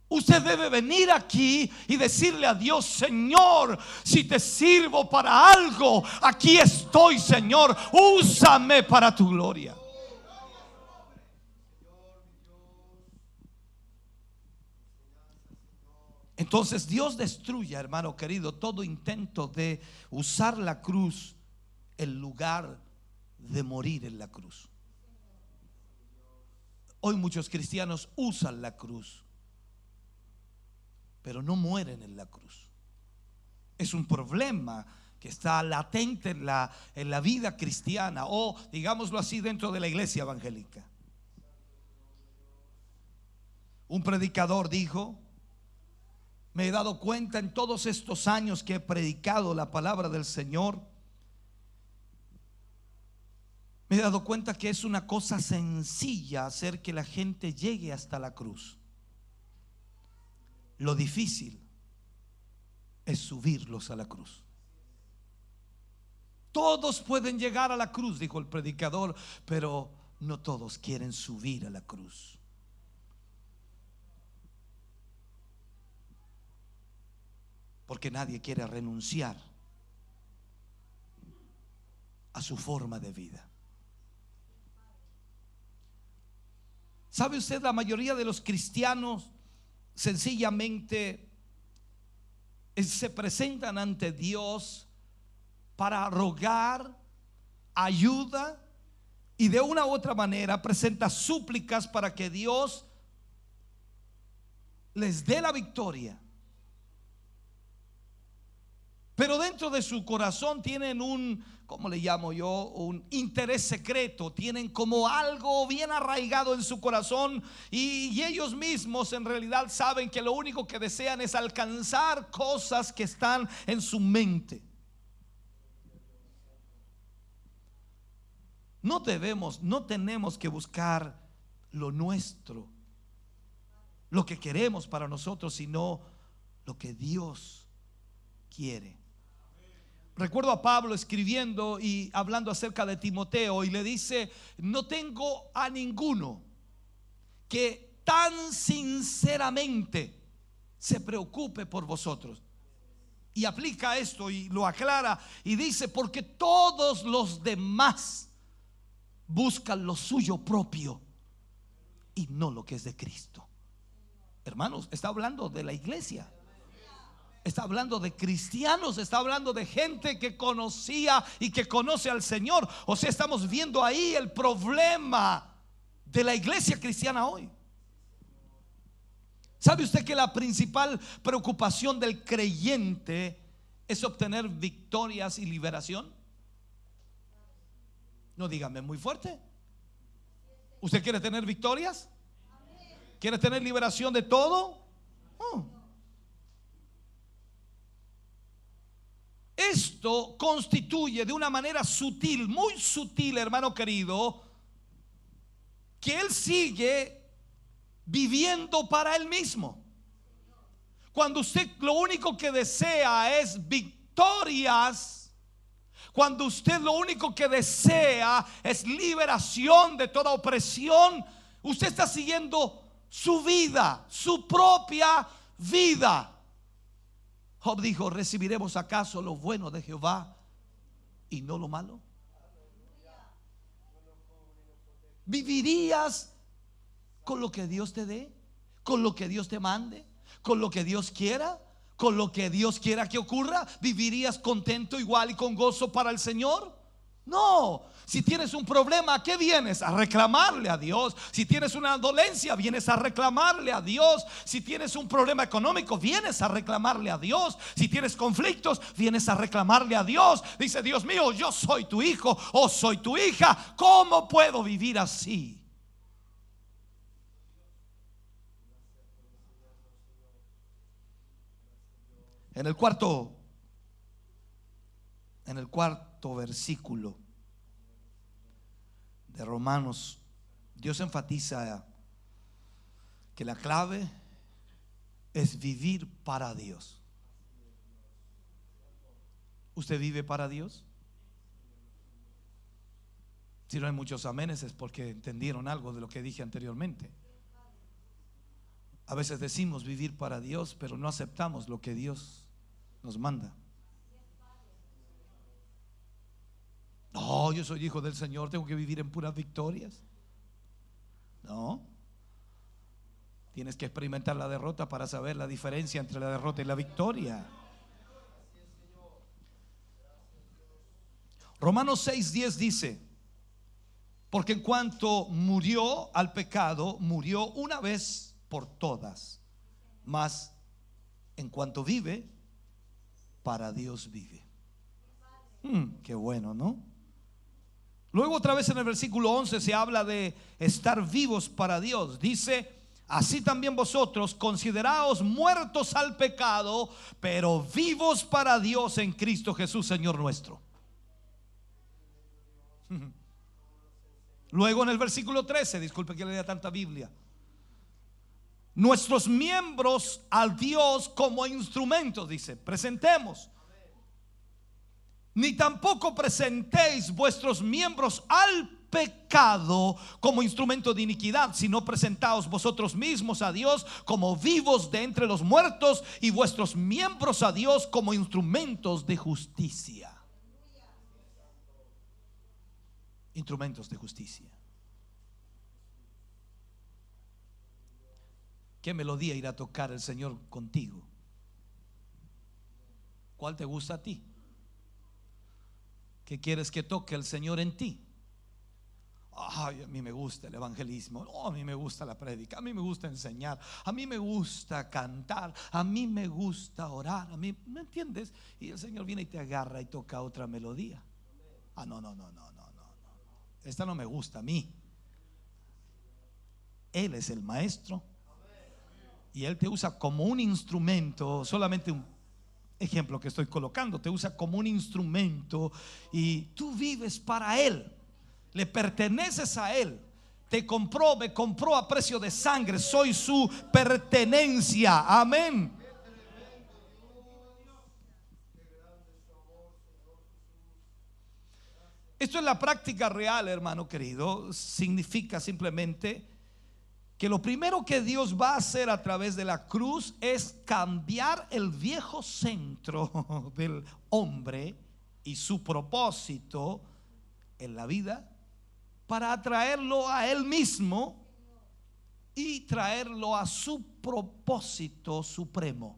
Usted debe venir aquí y decirle a Dios: Señor, si te sirvo para algo, aquí estoy, Señor, úsame para tu gloria. Entonces Dios destruye, hermano querido, todo intento de usar la cruz en lugar de morir en la cruz. Hoy muchos cristianos usan la cruz, pero no mueren en la cruz. Es un problema que está latente en la vida cristiana, o digámoslo así, dentro de la iglesia evangélica. Un predicador dijo: me he dado cuenta en todos estos años que he predicado la palabra del Señor, me he dado cuenta que es una cosa sencilla hacer que la gente llegue hasta la cruz. Lo difícil es subirlos a la cruz. Todos pueden llegar a la cruz, dijo el predicador, pero no todos quieren subir a la cruz. Porque nadie quiere renunciar a su forma de vida. ¿Sabe usted? La mayoría de los cristianos sencillamente se presentan ante Dios para rogar ayuda, y de una u otra manera presenta súplicas para que Dios les dé la victoria. Pero dentro de su corazón tienen un, ¿cómo le llamo yo? Un interés secreto. Tienen como algo bien arraigado en su corazón, y ellos mismos en realidad saben que lo único que desean es alcanzar cosas que están en su mente. No tenemos que buscar lo nuestro, lo que queremos para nosotros, sino lo que Dios quiere. Recuerdo a Pablo escribiendo y hablando acerca de Timoteo, y le dice: no tengo a ninguno que tan sinceramente se preocupe por vosotros. Y aplica esto y lo aclara y dice: porque todos los demás buscan lo suyo propio y no lo que es de Cristo. Hermanos, está hablando de la iglesia. Está hablando de cristianos, está hablando de gente que conocía y que conoce al Señor. O sea, estamos viendo ahí el problema de la iglesia cristiana hoy. ¿Sabe usted que la principal preocupación del creyente es obtener victorias y liberación? No, dígame muy fuerte. ¿Usted quiere tener victorias? ¿Quiere tener liberación de todo? Esto constituye de una manera sutil, muy sutil, hermano querido, que él sigue viviendo para él mismo. Cuando usted lo único que desea es victorias, cuando usted lo único que desea es liberación de toda opresión, Usted está siguiendo su vida, su propia vida. Job dijo: ¿recibiremos acaso lo bueno de Jehová y no lo malo? ¿Vivirías con lo que Dios te dé? ¿Con lo que Dios te mande? ¿Con lo que Dios quiera? ¿Con lo que Dios quiera que ocurra? ¿Vivirías contento igual y con gozo para el Señor? No. Si tienes un problema, ¿a qué vienes? A reclamarle a Dios. Si tienes una dolencia, vienes a reclamarle a Dios. Si tienes un problema económico, vienes a reclamarle a Dios. Si tienes conflictos, vienes a reclamarle a Dios. Dice: Dios mío, yo soy tu hijo o soy tu hija. ¿Cómo puedo vivir así? En el cuarto versículo de Romanos, Dios enfatiza que la clave es vivir para Dios. ¿Usted vive para Dios? Si no hay muchos amenes es porque entendieron algo de lo que dije anteriormente. A veces decimos vivir para Dios, pero no aceptamos lo que Dios nos manda. No, yo soy hijo del Señor, tengo que vivir en puras victorias. No. Tienes que experimentar la derrota para saber la diferencia entre la derrota y la victoria. Romanos 6:10 dice: porque en cuanto murió al pecado, murió una vez por todas, mas en cuanto vive, para Dios vive. Qué bueno, ¿no? Luego otra vez en el versículo 11 se habla de estar vivos para Dios. Dice: así también vosotros consideraos muertos al pecado, pero vivos para Dios en Cristo Jesús, Señor nuestro. Luego en el versículo 13, disculpe que le lea tanta Biblia: nuestros miembros al Dios como instrumentos, dice, presentemos. Ni tampoco presentéis vuestros miembros al pecado como instrumento de iniquidad, sino presentaos vosotros mismos a Dios como vivos de entre los muertos, y vuestros miembros a Dios como instrumentos de justicia. Instrumentos de justicia. ¿Qué melodía irá a tocar el Señor contigo? ¿Cuál te gusta a ti? ¿Qué quieres que toque el Señor en ti? Ay, a mí me gusta el evangelismo. Oh, a mí me gusta la prédica. A mí me gusta enseñar. A mí me gusta cantar. A mí me gusta orar. A mí, ¿me entiendes? Y el Señor viene y te agarra y toca otra melodía. Ah, no. Esta no me gusta a mí. Él es el maestro y Él te usa como un instrumento. Solamente un ejemplo que estoy colocando, te usa como un instrumento y tú vives para Él, le perteneces a Él. Te compró, me compró a precio de sangre, soy su pertenencia. Amén. Esto en la práctica real, hermano querido, significa simplemente que lo primero que Dios va a hacer a través de la cruz es cambiar el viejo centro del hombre y su propósito en la vida, para atraerlo a Él mismo y traerlo a su propósito supremo.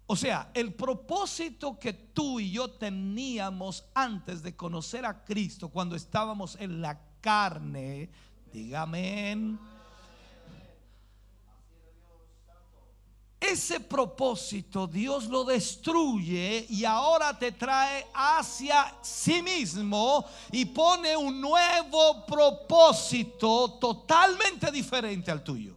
O sea, el propósito que tú y yo teníamos antes de conocer a Cristo, cuando estábamos en la carne, dígame, ese propósito Dios lo destruye y ahora te trae hacia sí mismo y pone un nuevo propósito totalmente diferente al tuyo.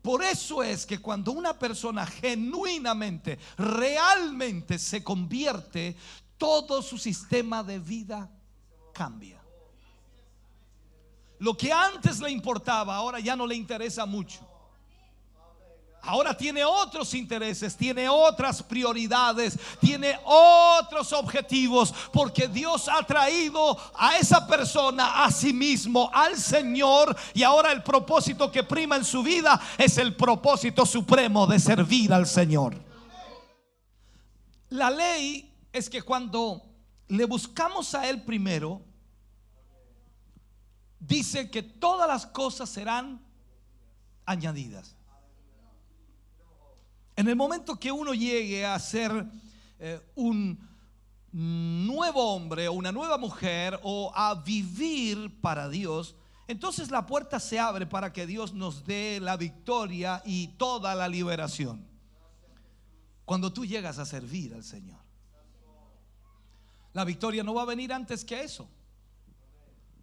Por eso es que cuando una persona genuinamente, realmente se convierte, todo su sistema de vida cambia. Lo que antes le importaba, ahora ya no le interesa mucho. Ahora tiene otros intereses, tiene otras prioridades, tiene otros objetivos, porque Dios ha traído a esa persona a sí mismo, al Señor, y ahora el propósito que prima en su vida es el propósito supremo de servir al Señor. La ley es que cuando le buscamos a Él primero, dice que todas las cosas serán añadidas. En el momento que uno llegue a ser un nuevo hombre o una nueva mujer o a vivir para Dios, entonces la puerta se abre para que Dios nos dé la victoria y toda la liberación. Cuando tú llegas a servir al Señor, la victoria no va a venir antes que eso.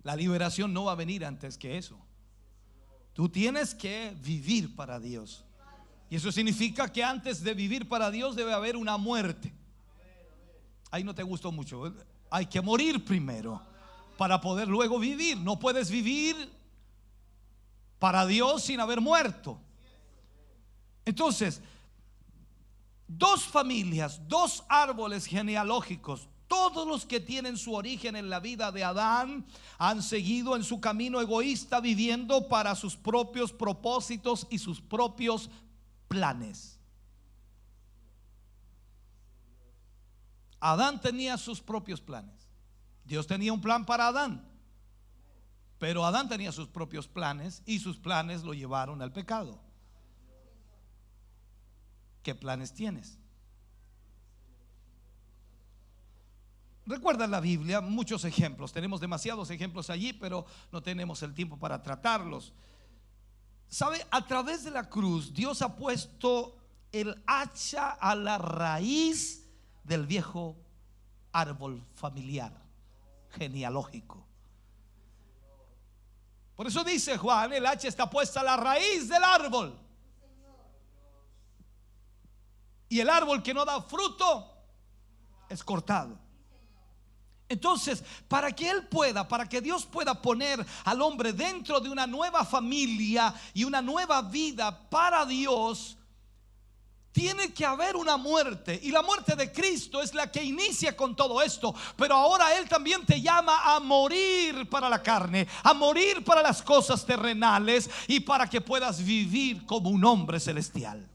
La liberación no va a venir antes que eso. Tú tienes que vivir para Dios. Y eso significa que antes de vivir para Dios debe haber una muerte. Ahí no te gustó mucho. Hay que morir primero para poder luego vivir. No puedes vivir para Dios sin haber muerto. Entonces, dos familias, dos árboles genealógicos, todos los que tienen su origen en la vida de Adán han seguido en su camino egoísta, viviendo para sus propios propósitos y sus propios planes. Adán tenía sus propios planes. Dios tenía un plan para Adán, pero Adán tenía sus propios planes y sus planes lo llevaron al pecado. ¿Qué planes tienes? Recuerda en la Biblia muchos ejemplos. Tenemos demasiados ejemplos allí, pero no tenemos el tiempo para tratarlos. ¿Sabe? A través de la cruz Dios ha puesto el hacha a la raíz del viejo árbol familiar genealógico. Por eso dice Juan, el hacha está puesta a la raíz del árbol. Y el árbol que no da fruto es cortado. Entonces, para que Dios pueda poner al hombre dentro de una nueva familia y una nueva vida para Dios, tiene que haber una muerte. Y la muerte de Cristo es la que inicia con todo esto. Pero ahora Él también te llama a morir para la carne, a morir para las cosas terrenales, y para que puedas vivir como un hombre celestial.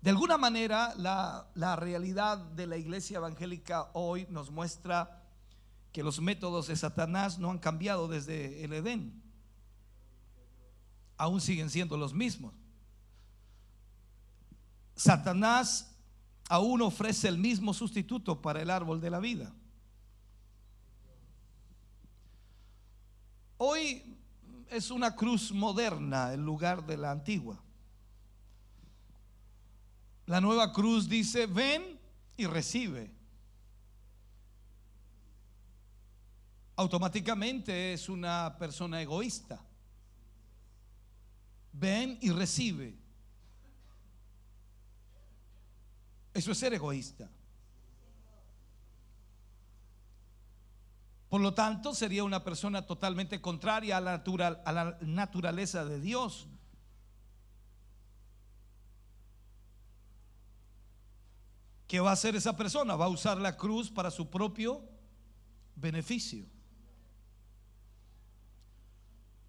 De alguna manera, la realidad de la iglesia evangélica hoy nos muestra que los métodos de Satanás no han cambiado desde el Edén. Aún siguen siendo los mismos. Satanás aún ofrece el mismo sustituto para el árbol de la vida. Hoy es una cruz moderna en lugar de la antigua. La nueva cruz dice: ven y recibe. Automáticamente es una persona egoísta. Ven y recibe. Eso es ser egoísta. Por lo tanto, sería una persona totalmente contraria a la naturaleza de Dios. ¿Qué va a hacer esa persona? Va a usar la cruz para su propio beneficio.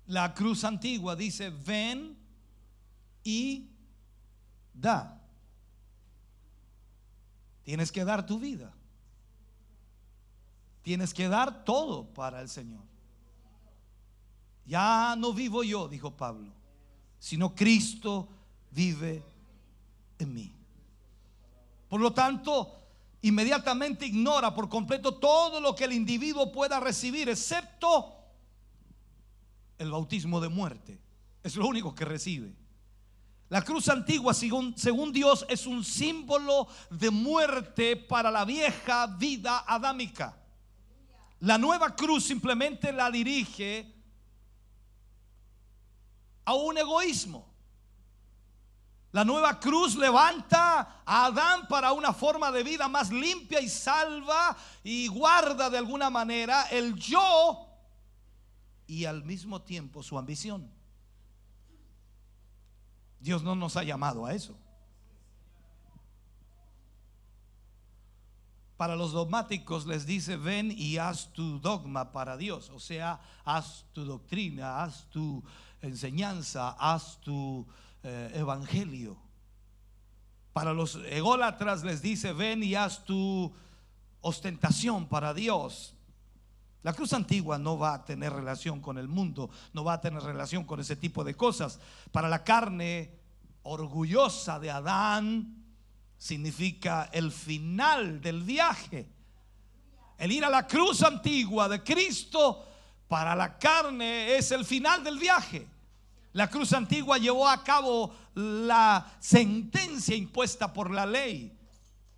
La cruz antigua dice: ven y da. Tienes que dar tu vida. Tienes que dar todo para el Señor. Ya no vivo yo, dijo Pablo, sino Cristo vive en mí. Por lo tanto, inmediatamente ignora por completo todo lo que el individuo pueda recibir, excepto el bautismo de muerte. Es lo único que recibe. La cruz antigua, según Dios, es un símbolo de muerte para la vieja vida adámica. La nueva cruz simplemente la dirige a un egoísmo. La nueva cruz levanta a Adán para una forma de vida más limpia y salva, y guarda de alguna manera el yo y al mismo tiempo su ambición. Dios no nos ha llamado a eso. Para los dogmáticos les dice: ven y haz tu dogma para Dios, o sea, haz tu doctrina, haz tu enseñanza, haz tu evangelio. Para los ególatras les dice: ven y haz tu ostentación para Dios. La cruz antigua no va a tener relación con el mundo, no va a tener relación con ese tipo de cosas. Para la carne orgullosa de Adán significa el final del viaje. El ir a la cruz antigua de Cristo para la carne es el final del viaje. La cruz antigua llevó a cabo la sentencia impuesta por la ley.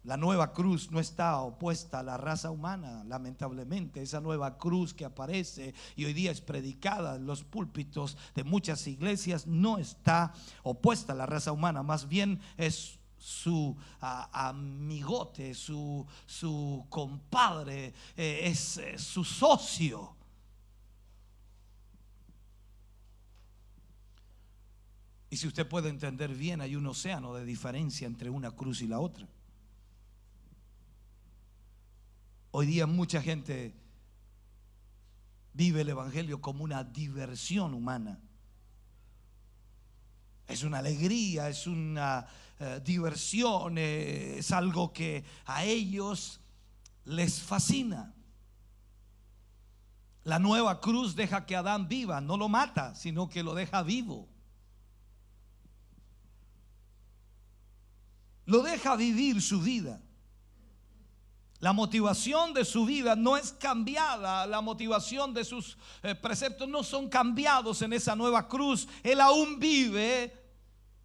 La nueva cruz no está opuesta a la raza humana, lamentablemente. Esa nueva cruz que aparece y hoy día es predicada en los púlpitos de muchas iglesias no está opuesta a la raza humana, más bien es su amigote, su compadre, es su socio. Y si usted puede entender bien, hay un océano de diferencia entre una cruz y la otra. Hoy día mucha gente vive el evangelio como una diversión humana. Es una alegría, es una diversión, es algo que a ellos les fascina. La nueva cruz deja que Adán viva, no lo mata, sino que lo deja vivo. Lo deja vivir su vida. La motivación de su vida no es cambiada. La motivación de sus preceptos no son cambiados en esa nueva cruz. Él aún vive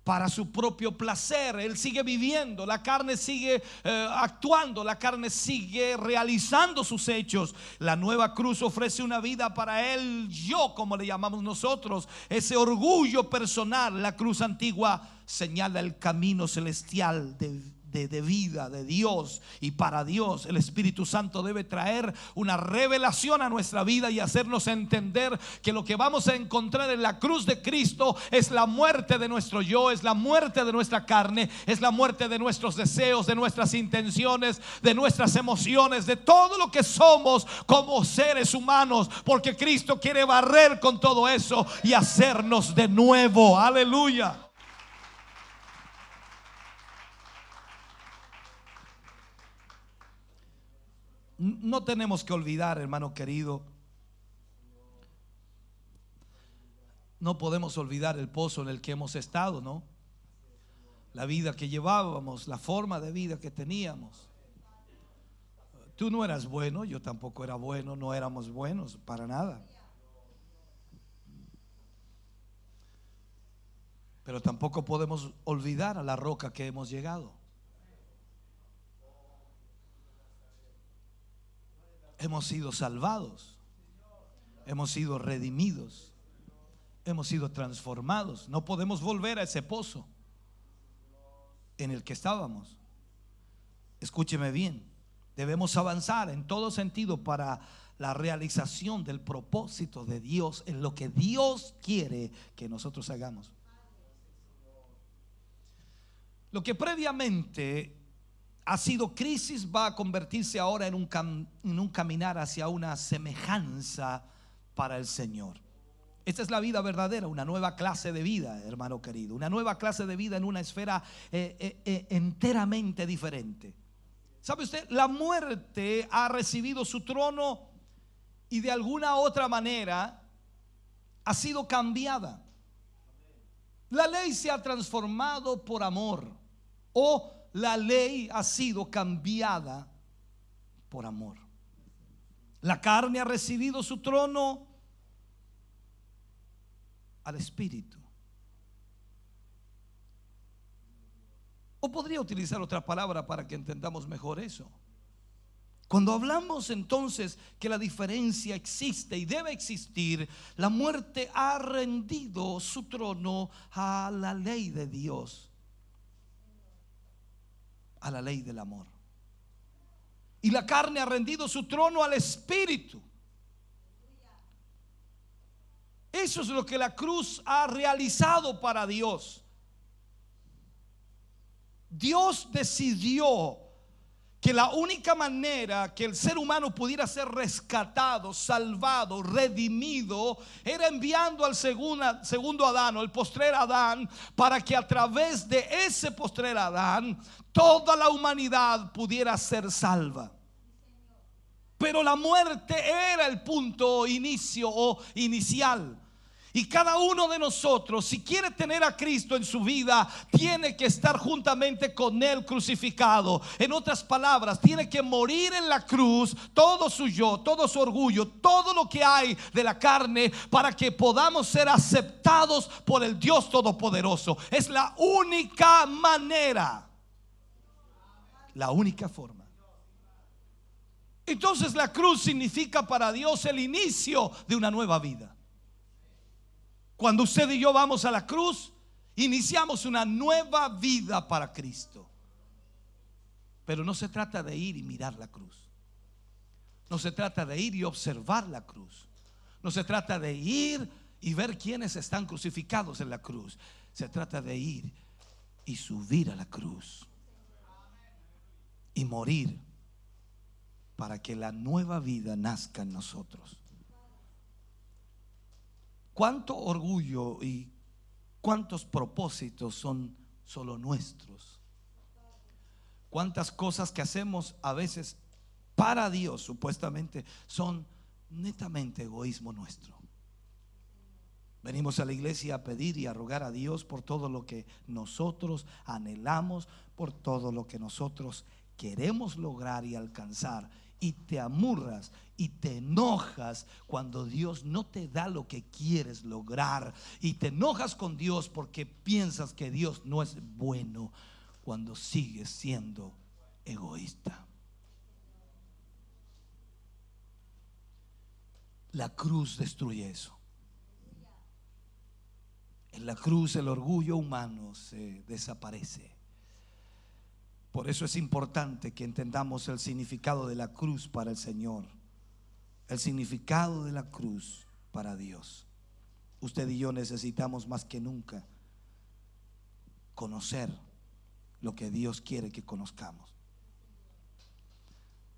para su propio placer. Él sigue viviendo. La carne sigue actuando. La carne sigue realizando sus hechos. La nueva cruz ofrece una vida para él, yo, como le llamamos nosotros, ese orgullo personal. La cruz antigua señala el camino celestial de vida de Dios, y para Dios el Espíritu Santo debe traer una revelación a nuestra vida y hacernos entender que lo que vamos a encontrar en la cruz de Cristo es la muerte de nuestro yo, es la muerte de nuestra carne, es la muerte de nuestros deseos, de nuestras intenciones, de nuestras emociones, de todo lo que somos como seres humanos, porque Cristo quiere barrer con todo eso y hacernos de nuevo. Aleluya. No tenemos que olvidar, hermano querido, no podemos olvidar el pozo en el que hemos estado, ¿no? La vida que llevábamos, la forma de vida que teníamos. Tú no eras bueno, yo tampoco era bueno, no éramos buenos para nada. Pero tampoco podemos olvidar a la roca que hemos llegado. Hemos sido salvados, hemos sido redimidos, hemos sido transformados. No podemos volver a ese pozo en el que estábamos. Escúcheme bien, debemos avanzar en todo sentido para la realización del propósito de Dios, en lo que Dios quiere que nosotros hagamos. Lo que previamente ha sido crisis va a convertirse ahora en un caminar hacia una semejanza para el Señor. Esta es la vida verdadera, una nueva clase de vida, hermano querido, una nueva clase de vida en una esfera enteramente diferente. ¿Sabe usted? La muerte ha recibido su trono y de alguna otra manera ha sido cambiada. La ley se ha transformado por amor, o la ley ha sido cambiada por amor. La carne ha recibido su trono al Espíritu. O podría utilizar otra palabra para que entendamos mejor eso. Cuando hablamos entonces que la diferencia existe y debe existir, la muerte ha rendido su trono a la ley de Dios, a la ley del amor. Y la carne ha rendido su trono al Espíritu. Eso es lo que la cruz ha realizado para Dios. Dios decidió que la única manera que el ser humano pudiera ser rescatado, salvado, redimido, era enviando al segundo Adán, o el postrer Adán, para que a través de ese postrer Adán toda la humanidad pudiera ser salva. Pero la muerte era el punto inicio o inicial. Y cada uno de nosotros, si quiere tener a Cristo en su vida, tiene que estar juntamente con Él crucificado. En otras palabras, tiene que morir en la cruz todo su yo, todo su orgullo, todo lo que hay de la carne, para que podamos ser aceptados por el Dios Todopoderoso. Es la única manera, la única forma. Entonces la cruz significa para Dios el inicio de una nueva vida. Cuando usted y yo vamos a la cruz, iniciamos una nueva vida para Cristo. Pero no se trata de ir y mirar la cruz. No se trata de ir y observar la cruz. No se trata de ir y ver quiénes están crucificados en la cruz. Se trata de ir y subir a la cruz y morir para que la nueva vida nazca en nosotros. ¿Cuánto orgullo y cuántos propósitos son solo nuestros? ¿Cuántas cosas que hacemos a veces para Dios supuestamente son netamente egoísmo nuestro? Venimos a la iglesia a pedir y a rogar a Dios por todo lo que nosotros anhelamos, por todo lo que nosotros queremos lograr y alcanzar. Y te amurras y te enojas cuando Dios no te da lo que quieres lograr. Y te enojas con Dios porque piensas que Dios no es bueno, cuando sigues siendo egoísta. La cruz destruye eso. En la cruz el orgullo humano se desaparece. Por eso es importante que entendamos el significado de la cruz para el Señor, el significado de la cruz para Dios. Usted y yo necesitamos más que nunca conocer lo que Dios quiere que conozcamos.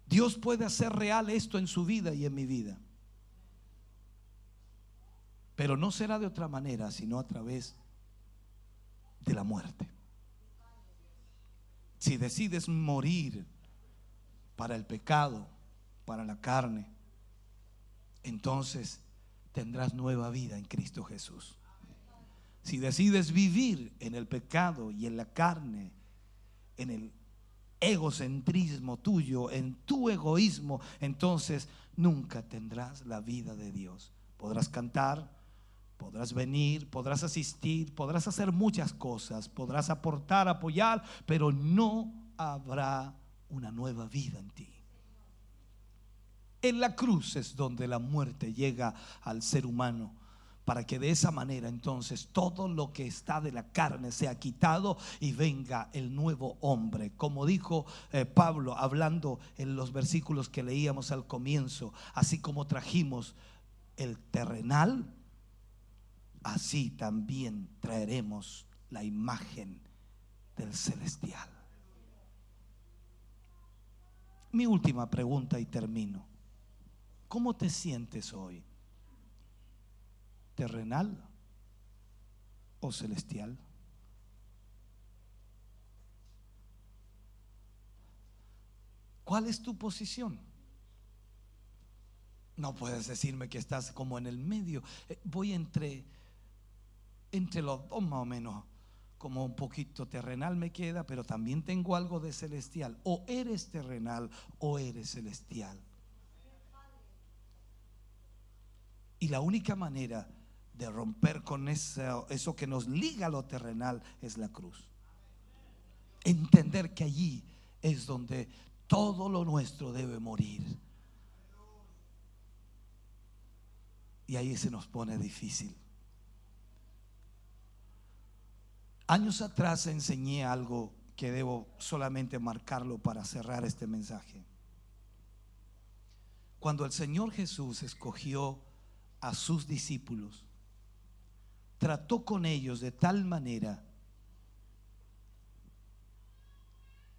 Dios puede hacer real esto en su vida y en mi vida, pero no será de otra manera sino a través de la muerte. Si decides morir para el pecado, para la carne, entonces tendrás nueva vida en Cristo Jesús. Si decides vivir en el pecado y en la carne, en el egocentrismo tuyo, en tu egoísmo, entonces nunca tendrás la vida de Dios. Podrás cantar, podrás venir, podrás asistir, podrás hacer muchas cosas, podrás aportar, apoyar, pero no habrá una nueva vida en ti. En la cruz es donde la muerte llega al ser humano, para que de esa manera entonces todo lo que está de la carne sea quitado y venga el nuevo hombre. Como dijo Pablo hablando en los versículos que leíamos al comienzo, así como trajimos el terrenal, así también traeremos la imagen del celestial. Mi última pregunta y termino. ¿Cómo te sientes hoy? ¿Terrenal o celestial? ¿Cuál es tu posición? No puedes decirme que estás como en el medio. Voy entre los dos más o menos, como un poquito terrenal me queda, pero también tengo algo de celestial. O eres terrenal o eres celestial. Y la única manera de romper con eso que nos liga a lo terrenal es la cruz. Entender que allí es donde todo lo nuestro debe morir. Y ahí se nos pone difícil. Años atrás enseñé algo que debo solamente marcarlo para cerrar este mensaje. Cuando el Señor Jesús escogió a sus discípulos, trató con ellos de tal manera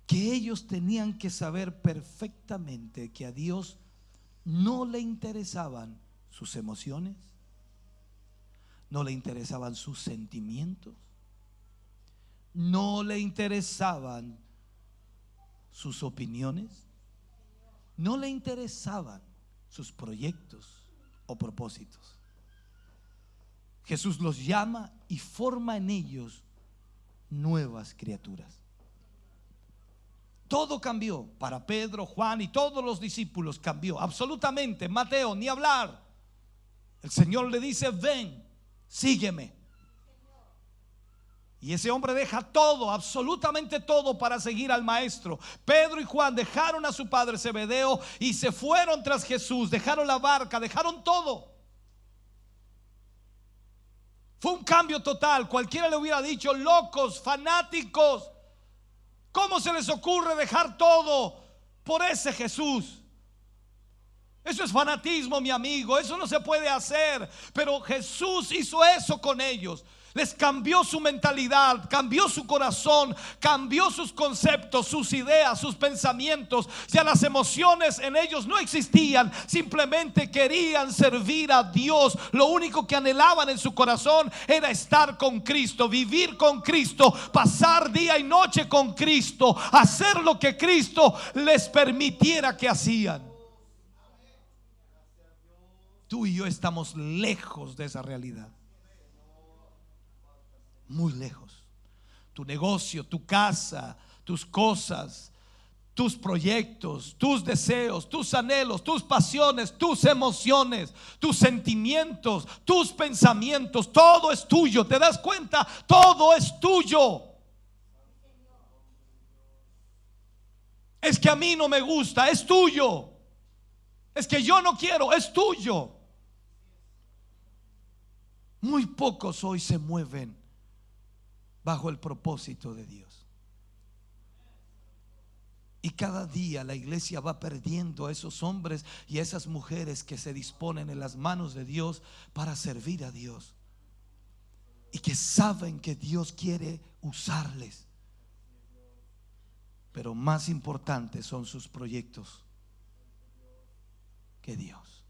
que ellos tenían que saber perfectamente que a Dios no le interesaban sus emociones, no le interesaban sus sentimientos, no le interesaban sus opiniones, no le interesaban sus proyectos o propósitos. Jesús los llama y forma en ellos nuevas criaturas. Todo cambió para Pedro, Juan y todos los discípulos. Cambió absolutamente. Mateo, ni hablar. El Señor le dice: ven, sígueme. Y ese hombre deja todo, absolutamente todo, para seguir al maestro. Pedro y Juan dejaron a su padre Zebedeo y se fueron tras Jesús. Dejaron la barca, dejaron todo. Fue un cambio total. Cualquiera le hubiera dicho: locos, fanáticos, ¿cómo se les ocurre dejar todo por ese Jesús? Eso es fanatismo, mi amigo. Eso no se puede hacer. Pero Jesús hizo eso con ellos. Les cambió su mentalidad, cambió su corazón, cambió sus conceptos, sus ideas, sus pensamientos. Ya las emociones en ellos no existían. Simplemente querían servir a Dios. Lo único que anhelaban en su corazón era estar con Cristo, vivir con Cristo, pasar día y noche con Cristo, hacer lo que Cristo les permitiera que hacían. Tú y yo estamos lejos de esa realidad. Muy lejos. Tu negocio, tu casa, tus cosas, tus proyectos, tus deseos, tus anhelos, tus pasiones, tus emociones, tus sentimientos, tus pensamientos, todo es tuyo. ¿Te das cuenta? Todo es tuyo. Es que a mí no me gusta, es tuyo. Es que yo no quiero, es tuyo. Muy pocos hoy se mueven bajo el propósito de Dios. Y cada día la iglesia va perdiendo a esos hombres y a esas mujeres que se disponen en las manos de Dios para servir a Dios, y que saben que Dios quiere usarles. Pero más importantes son sus proyectos que Dios.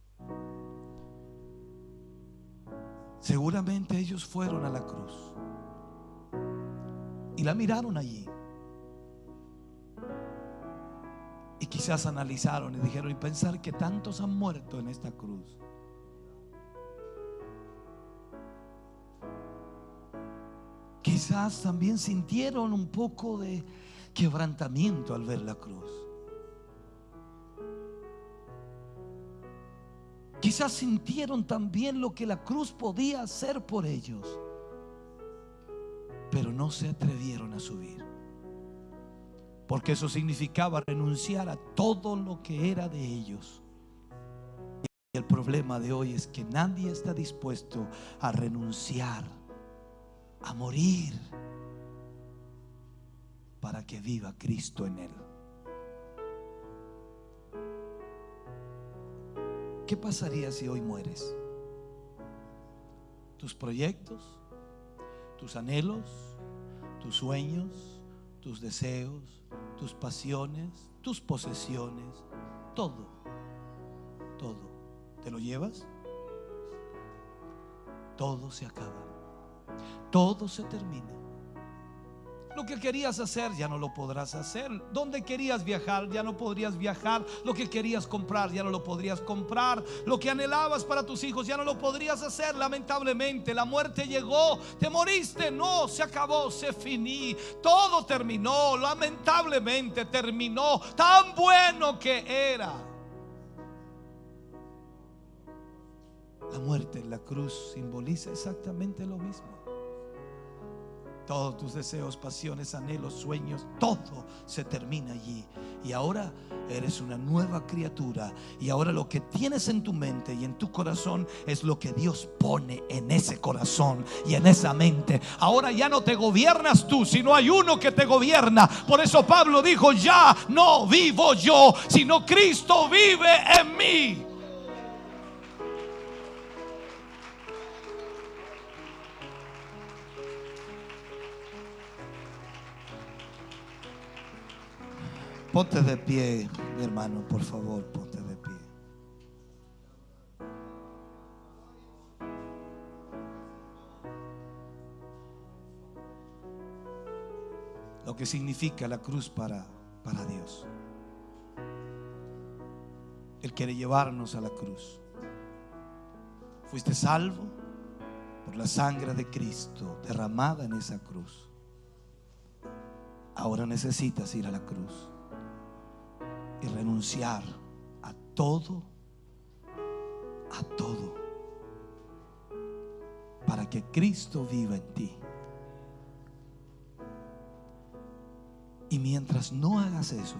Seguramente ellos fueron a la cruz y la miraron allí, y quizás analizaron y dijeron: y pensar que tantos han muerto en esta cruz. Quizás también sintieron un poco de quebrantamiento al ver la cruz. Quizás sintieron también lo que la cruz podía hacer por ellos, pero no se atrevieron a subir, porque eso significaba renunciar a todo lo que era de ellos. Y el problema de hoy es que nadie está dispuesto a renunciar, a morir, para que viva Cristo en él. ¿Qué pasaría si hoy mueres? Tus proyectos, tus anhelos, tus sueños, tus deseos, tus pasiones, tus posesiones, todo, ¿te lo llevas? Todo se acaba, todo se termina. Lo que querías hacer ya no lo podrás hacer. Donde querías viajar ya no podrías viajar. Lo que querías comprar ya no lo podrías comprar. Lo que anhelabas para tus hijos ya no lo podrías hacer. Lamentablemente la muerte llegó. Te moriste, no, se acabó, se finí. Todo terminó, lamentablemente terminó. Tan bueno que era. La muerte en la cruz simboliza exactamente lo mismo. Todos tus deseos, pasiones, anhelos, sueños, todo se termina allí. Y ahora eres una nueva criatura. Y ahora lo que tienes en tu mente y en tu corazón es lo que Dios pone en ese corazón y en esa mente. Ahora ya no te gobiernas tú, sino hay uno que te gobierna. Por eso Pablo dijo: ya no vivo yo, sino Cristo vive en mí. Ponte de pie, mi hermano, por favor, ponte de pie. Lo que significa la cruz para Dios. Él quiere llevarnos a la cruz. Fuiste salvo por la sangre de Cristo derramada en esa cruz. Ahora necesitas ir a la cruz y renunciar a todo, para que Cristo viva en ti. Y mientras no hagas eso,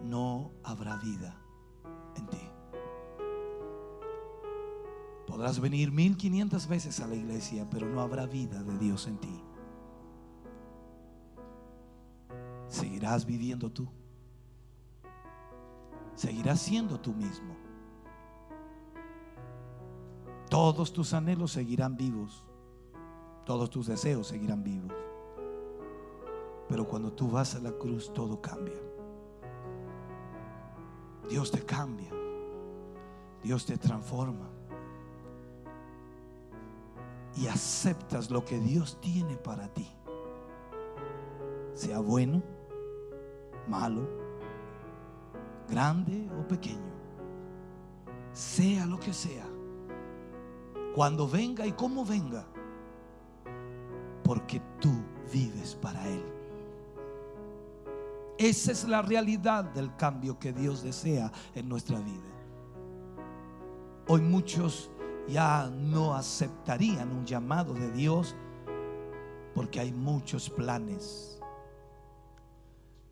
no habrá vida en ti. Podrás venir 1500 veces a la iglesia, pero no habrá vida de Dios en ti. Seguirás viviendo tú. Seguirás siendo tú mismo. Todos tus anhelos seguirán vivos. Todos tus deseos seguirán vivos. Pero cuando tú vas a la cruz, todo cambia. Dios te cambia. Dios te transforma. Y aceptas lo que Dios tiene para ti. Sea bueno, malo, grande o pequeño, sea lo que sea, cuando venga y como venga, porque tú vives para Él. Esa es la realidad del cambio que Dios desea en nuestra vida. Hoy muchos ya no aceptarían un llamado de Dios porque hay muchos planes.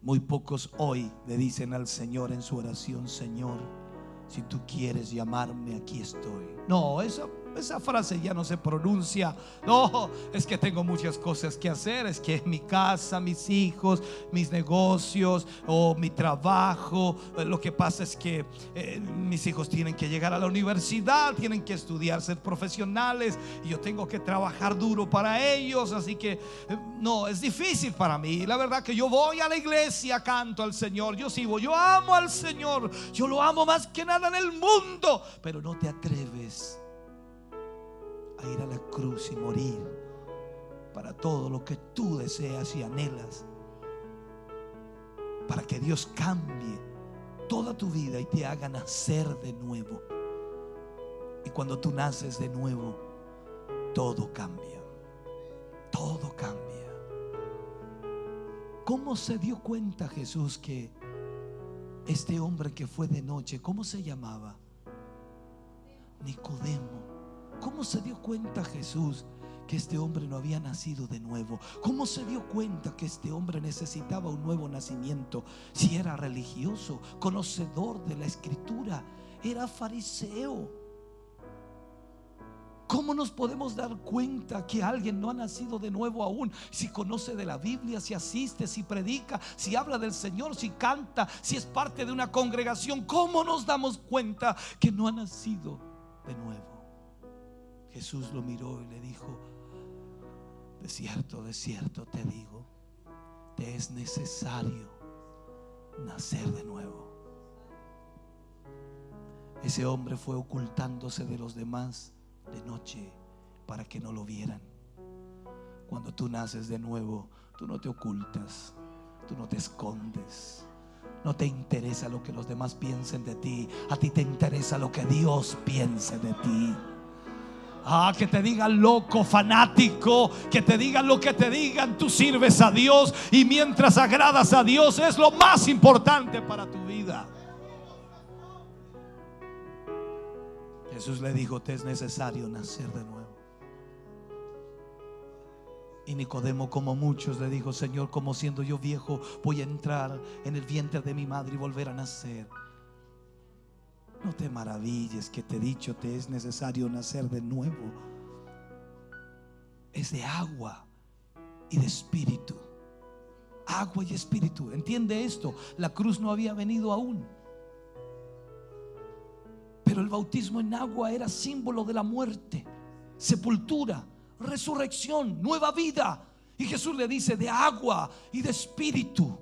Muy pocos hoy le dicen al Señor en su oración: Señor, si tú quieres llamarme, aquí estoy. No, esa frase ya no se pronuncia. No, es que tengo muchas cosas que hacer. Es que mi casa, mis hijos, mis negocios o mi trabajo. Lo que pasa es que mis hijos tienen que llegar a la universidad, tienen que estudiar, ser profesionales, y yo tengo que trabajar duro para ellos. Así que no, es difícil para mí. La verdad que yo voy a la iglesia, canto al Señor, yo sirvo, yo amo al Señor, yo lo amo más que nada en el mundo, pero no te atreves a ir a la cruz y morir para todo lo que tú deseas y anhelas, para que Dios cambie toda tu vida y te haga nacer de nuevo. Y cuando tú naces de nuevo, todo cambia. Todo cambia. ¿Cómo se dio cuenta Jesús que este hombre que fue de noche, cómo se llamaba? Nicodemo. ¿Cómo se dio cuenta Jesús que este hombre no había nacido de nuevo? ¿Cómo se dio cuenta que este hombre necesitaba un nuevo nacimiento? Si era religioso, conocedor de la escritura, era fariseo. ¿Cómo nos podemos dar cuenta que alguien no ha nacido de nuevo aún? Si conoce de la Biblia, si asiste, si predica, si habla del Señor, si canta, si es parte de una congregación. ¿Cómo nos damos cuenta que no ha nacido de nuevo? Jesús lo miró y le dijo: de cierto te digo, te es necesario nacer de nuevo. Ese hombre fue ocultándose de los demás de noche para que no lo vieran. Cuando tú naces de nuevo, tú no te ocultas, tú no te escondes. No te interesa lo que los demás piensen de ti. A ti te interesa lo que Dios piense de ti. Que te digan loco, fanático, que te digan lo que te digan, tú sirves a Dios, y mientras agradas a Dios es lo más importante para tu vida. Jesús le dijo: te es necesario nacer de nuevo. Y Nicodemo, como muchos, le dijo: Señor, como siendo yo viejo voy a entrar en el vientre de mi madre y volver a nacer? No te maravilles que te he dicho, te es necesario nacer de nuevo. Es de agua y de espíritu. Agua y espíritu. ¿Entiende esto? La cruz no había venido aún, pero el bautismo en agua era símbolo de la muerte, sepultura, resurrección, nueva vida. Y Jesús le dice: de agua y de espíritu.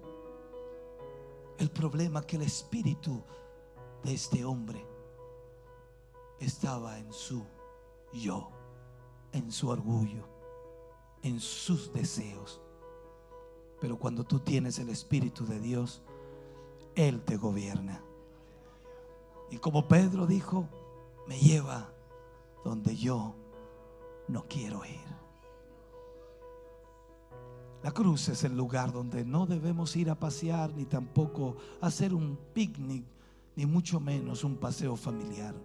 El problema es que el espíritu de este hombre estaba en su yo, en su orgullo, en sus deseos. Pero cuando tú tienes el Espíritu de Dios, Él te gobierna. Y como Pedro dijo, me lleva donde yo no quiero ir. La cruz es el lugar donde no debemos ir a pasear, ni tampoco hacer un picnic, ni mucho menos un paseo familiar.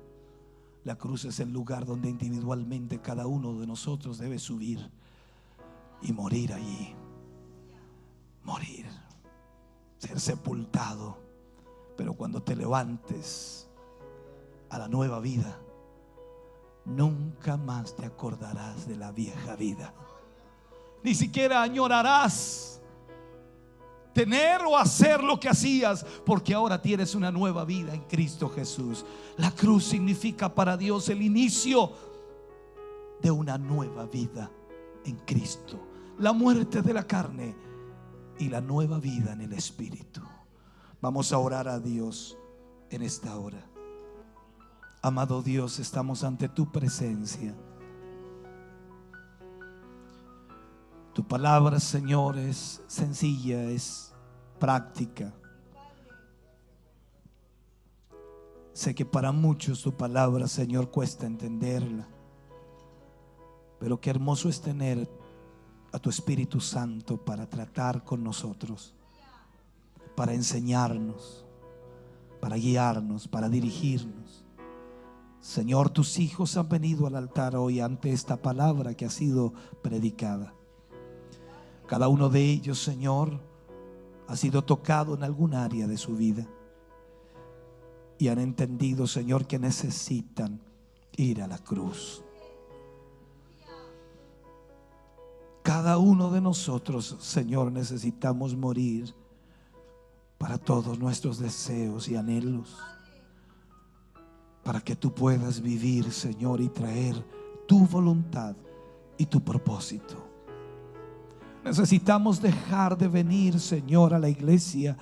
La cruz es el lugar donde individualmente cada uno de nosotros debe subir y morir allí. Morir, ser sepultado. Pero cuando te levantes a la nueva vida, nunca más te acordarás de la vieja vida. Ni siquiera añorarás tener o hacer lo que hacías, porque ahora tienes una nueva vida en Cristo Jesús. La cruz significa para Dios el inicio de una nueva vida en Cristo. La muerte de la carne y la nueva vida en el Espíritu. Vamos a orar a Dios en esta hora. Amado Dios, estamos ante tu presencia. Tu palabra, Señor, es sencilla, es práctica. Sé que para muchos tu palabra, Señor, cuesta entenderla. Pero qué hermoso es tener a tu Espíritu Santo para tratar con nosotros, para enseñarnos, para guiarnos, para dirigirnos. Señor, tus hijos han venido al altar hoy ante esta palabra que ha sido predicada. Cada uno de ellos, Señor, ha sido tocado en algún área de su vida y han entendido, Señor, que necesitan ir a la cruz. Cada uno de nosotros, Señor, necesitamos morir para todos nuestros deseos y anhelos, para que tú puedas vivir, Señor, y traer tu voluntad y tu propósito. Necesitamos dejar de venir, Señor, a la iglesia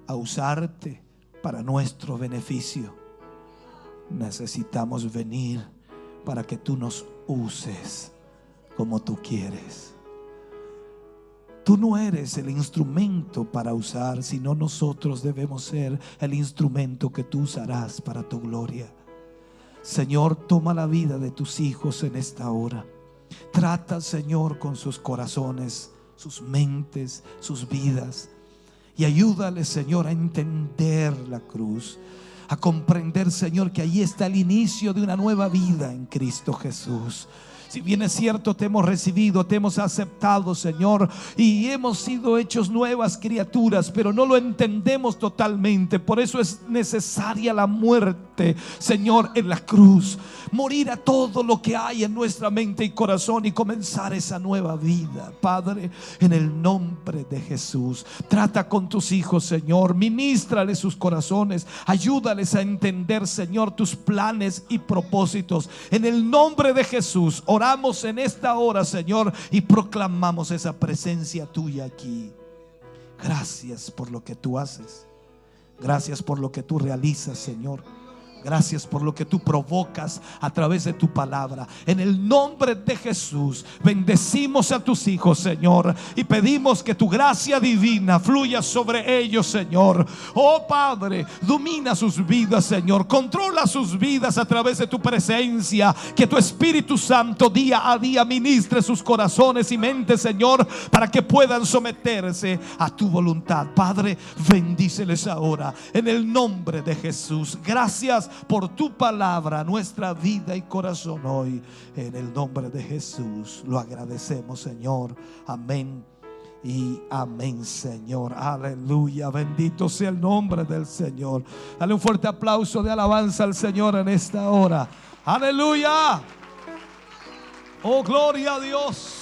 a usarte para nuestro beneficio. Necesitamos venir para que tú nos uses como tú quieres. Tú no eres el instrumento para usar, sino nosotros debemos ser el instrumento que tú usarás para tu gloria. Señor, toma la vida de tus hijos en esta hora. Trata, Señor, con sus corazones, sus mentes, sus vidas, y ayúdales, Señor, a entender la cruz, a comprender, Señor, que ahí está el inicio de una nueva vida en Cristo Jesús. Si bien es cierto, te hemos recibido, te hemos aceptado, Señor, y hemos sido hechos nuevas criaturas, pero no lo entendemos totalmente. Por eso es necesaria la muerte, Señor, en la cruz. Morir a todo lo que hay en nuestra mente y corazón y comenzar esa nueva vida. Padre, en el nombre de Jesús, trata con tus hijos, Señor. Ministrales sus corazones. Ayúdales a entender, Señor, tus planes y propósitos. En el nombre de Jesús, oramos en esta hora, Señor, y proclamamos esa presencia tuya aquí. Gracias por lo que tú haces. Gracias por lo que tú realizas, Señor. Gracias por lo que tú provocas a través de tu palabra. En el nombre de Jesús bendecimos a tus hijos, Señor, y pedimos que tu gracia divina fluya sobre ellos, Señor. Oh Padre, domina sus vidas, Señor. Controla sus vidas a través de tu presencia. Que tu Espíritu Santo día a día ministre sus corazones y mentes, Señor, para que puedan someterse a tu voluntad. Padre, bendíceles ahora en el nombre de Jesús. Gracias por tu palabra, nuestra vida y corazón hoy. En el nombre de Jesús lo agradecemos, Señor. Amén y amén, Señor. Aleluya, bendito sea el nombre del Señor. Dale un fuerte aplauso de alabanza al Señor en esta hora. Aleluya. Oh, gloria a Dios.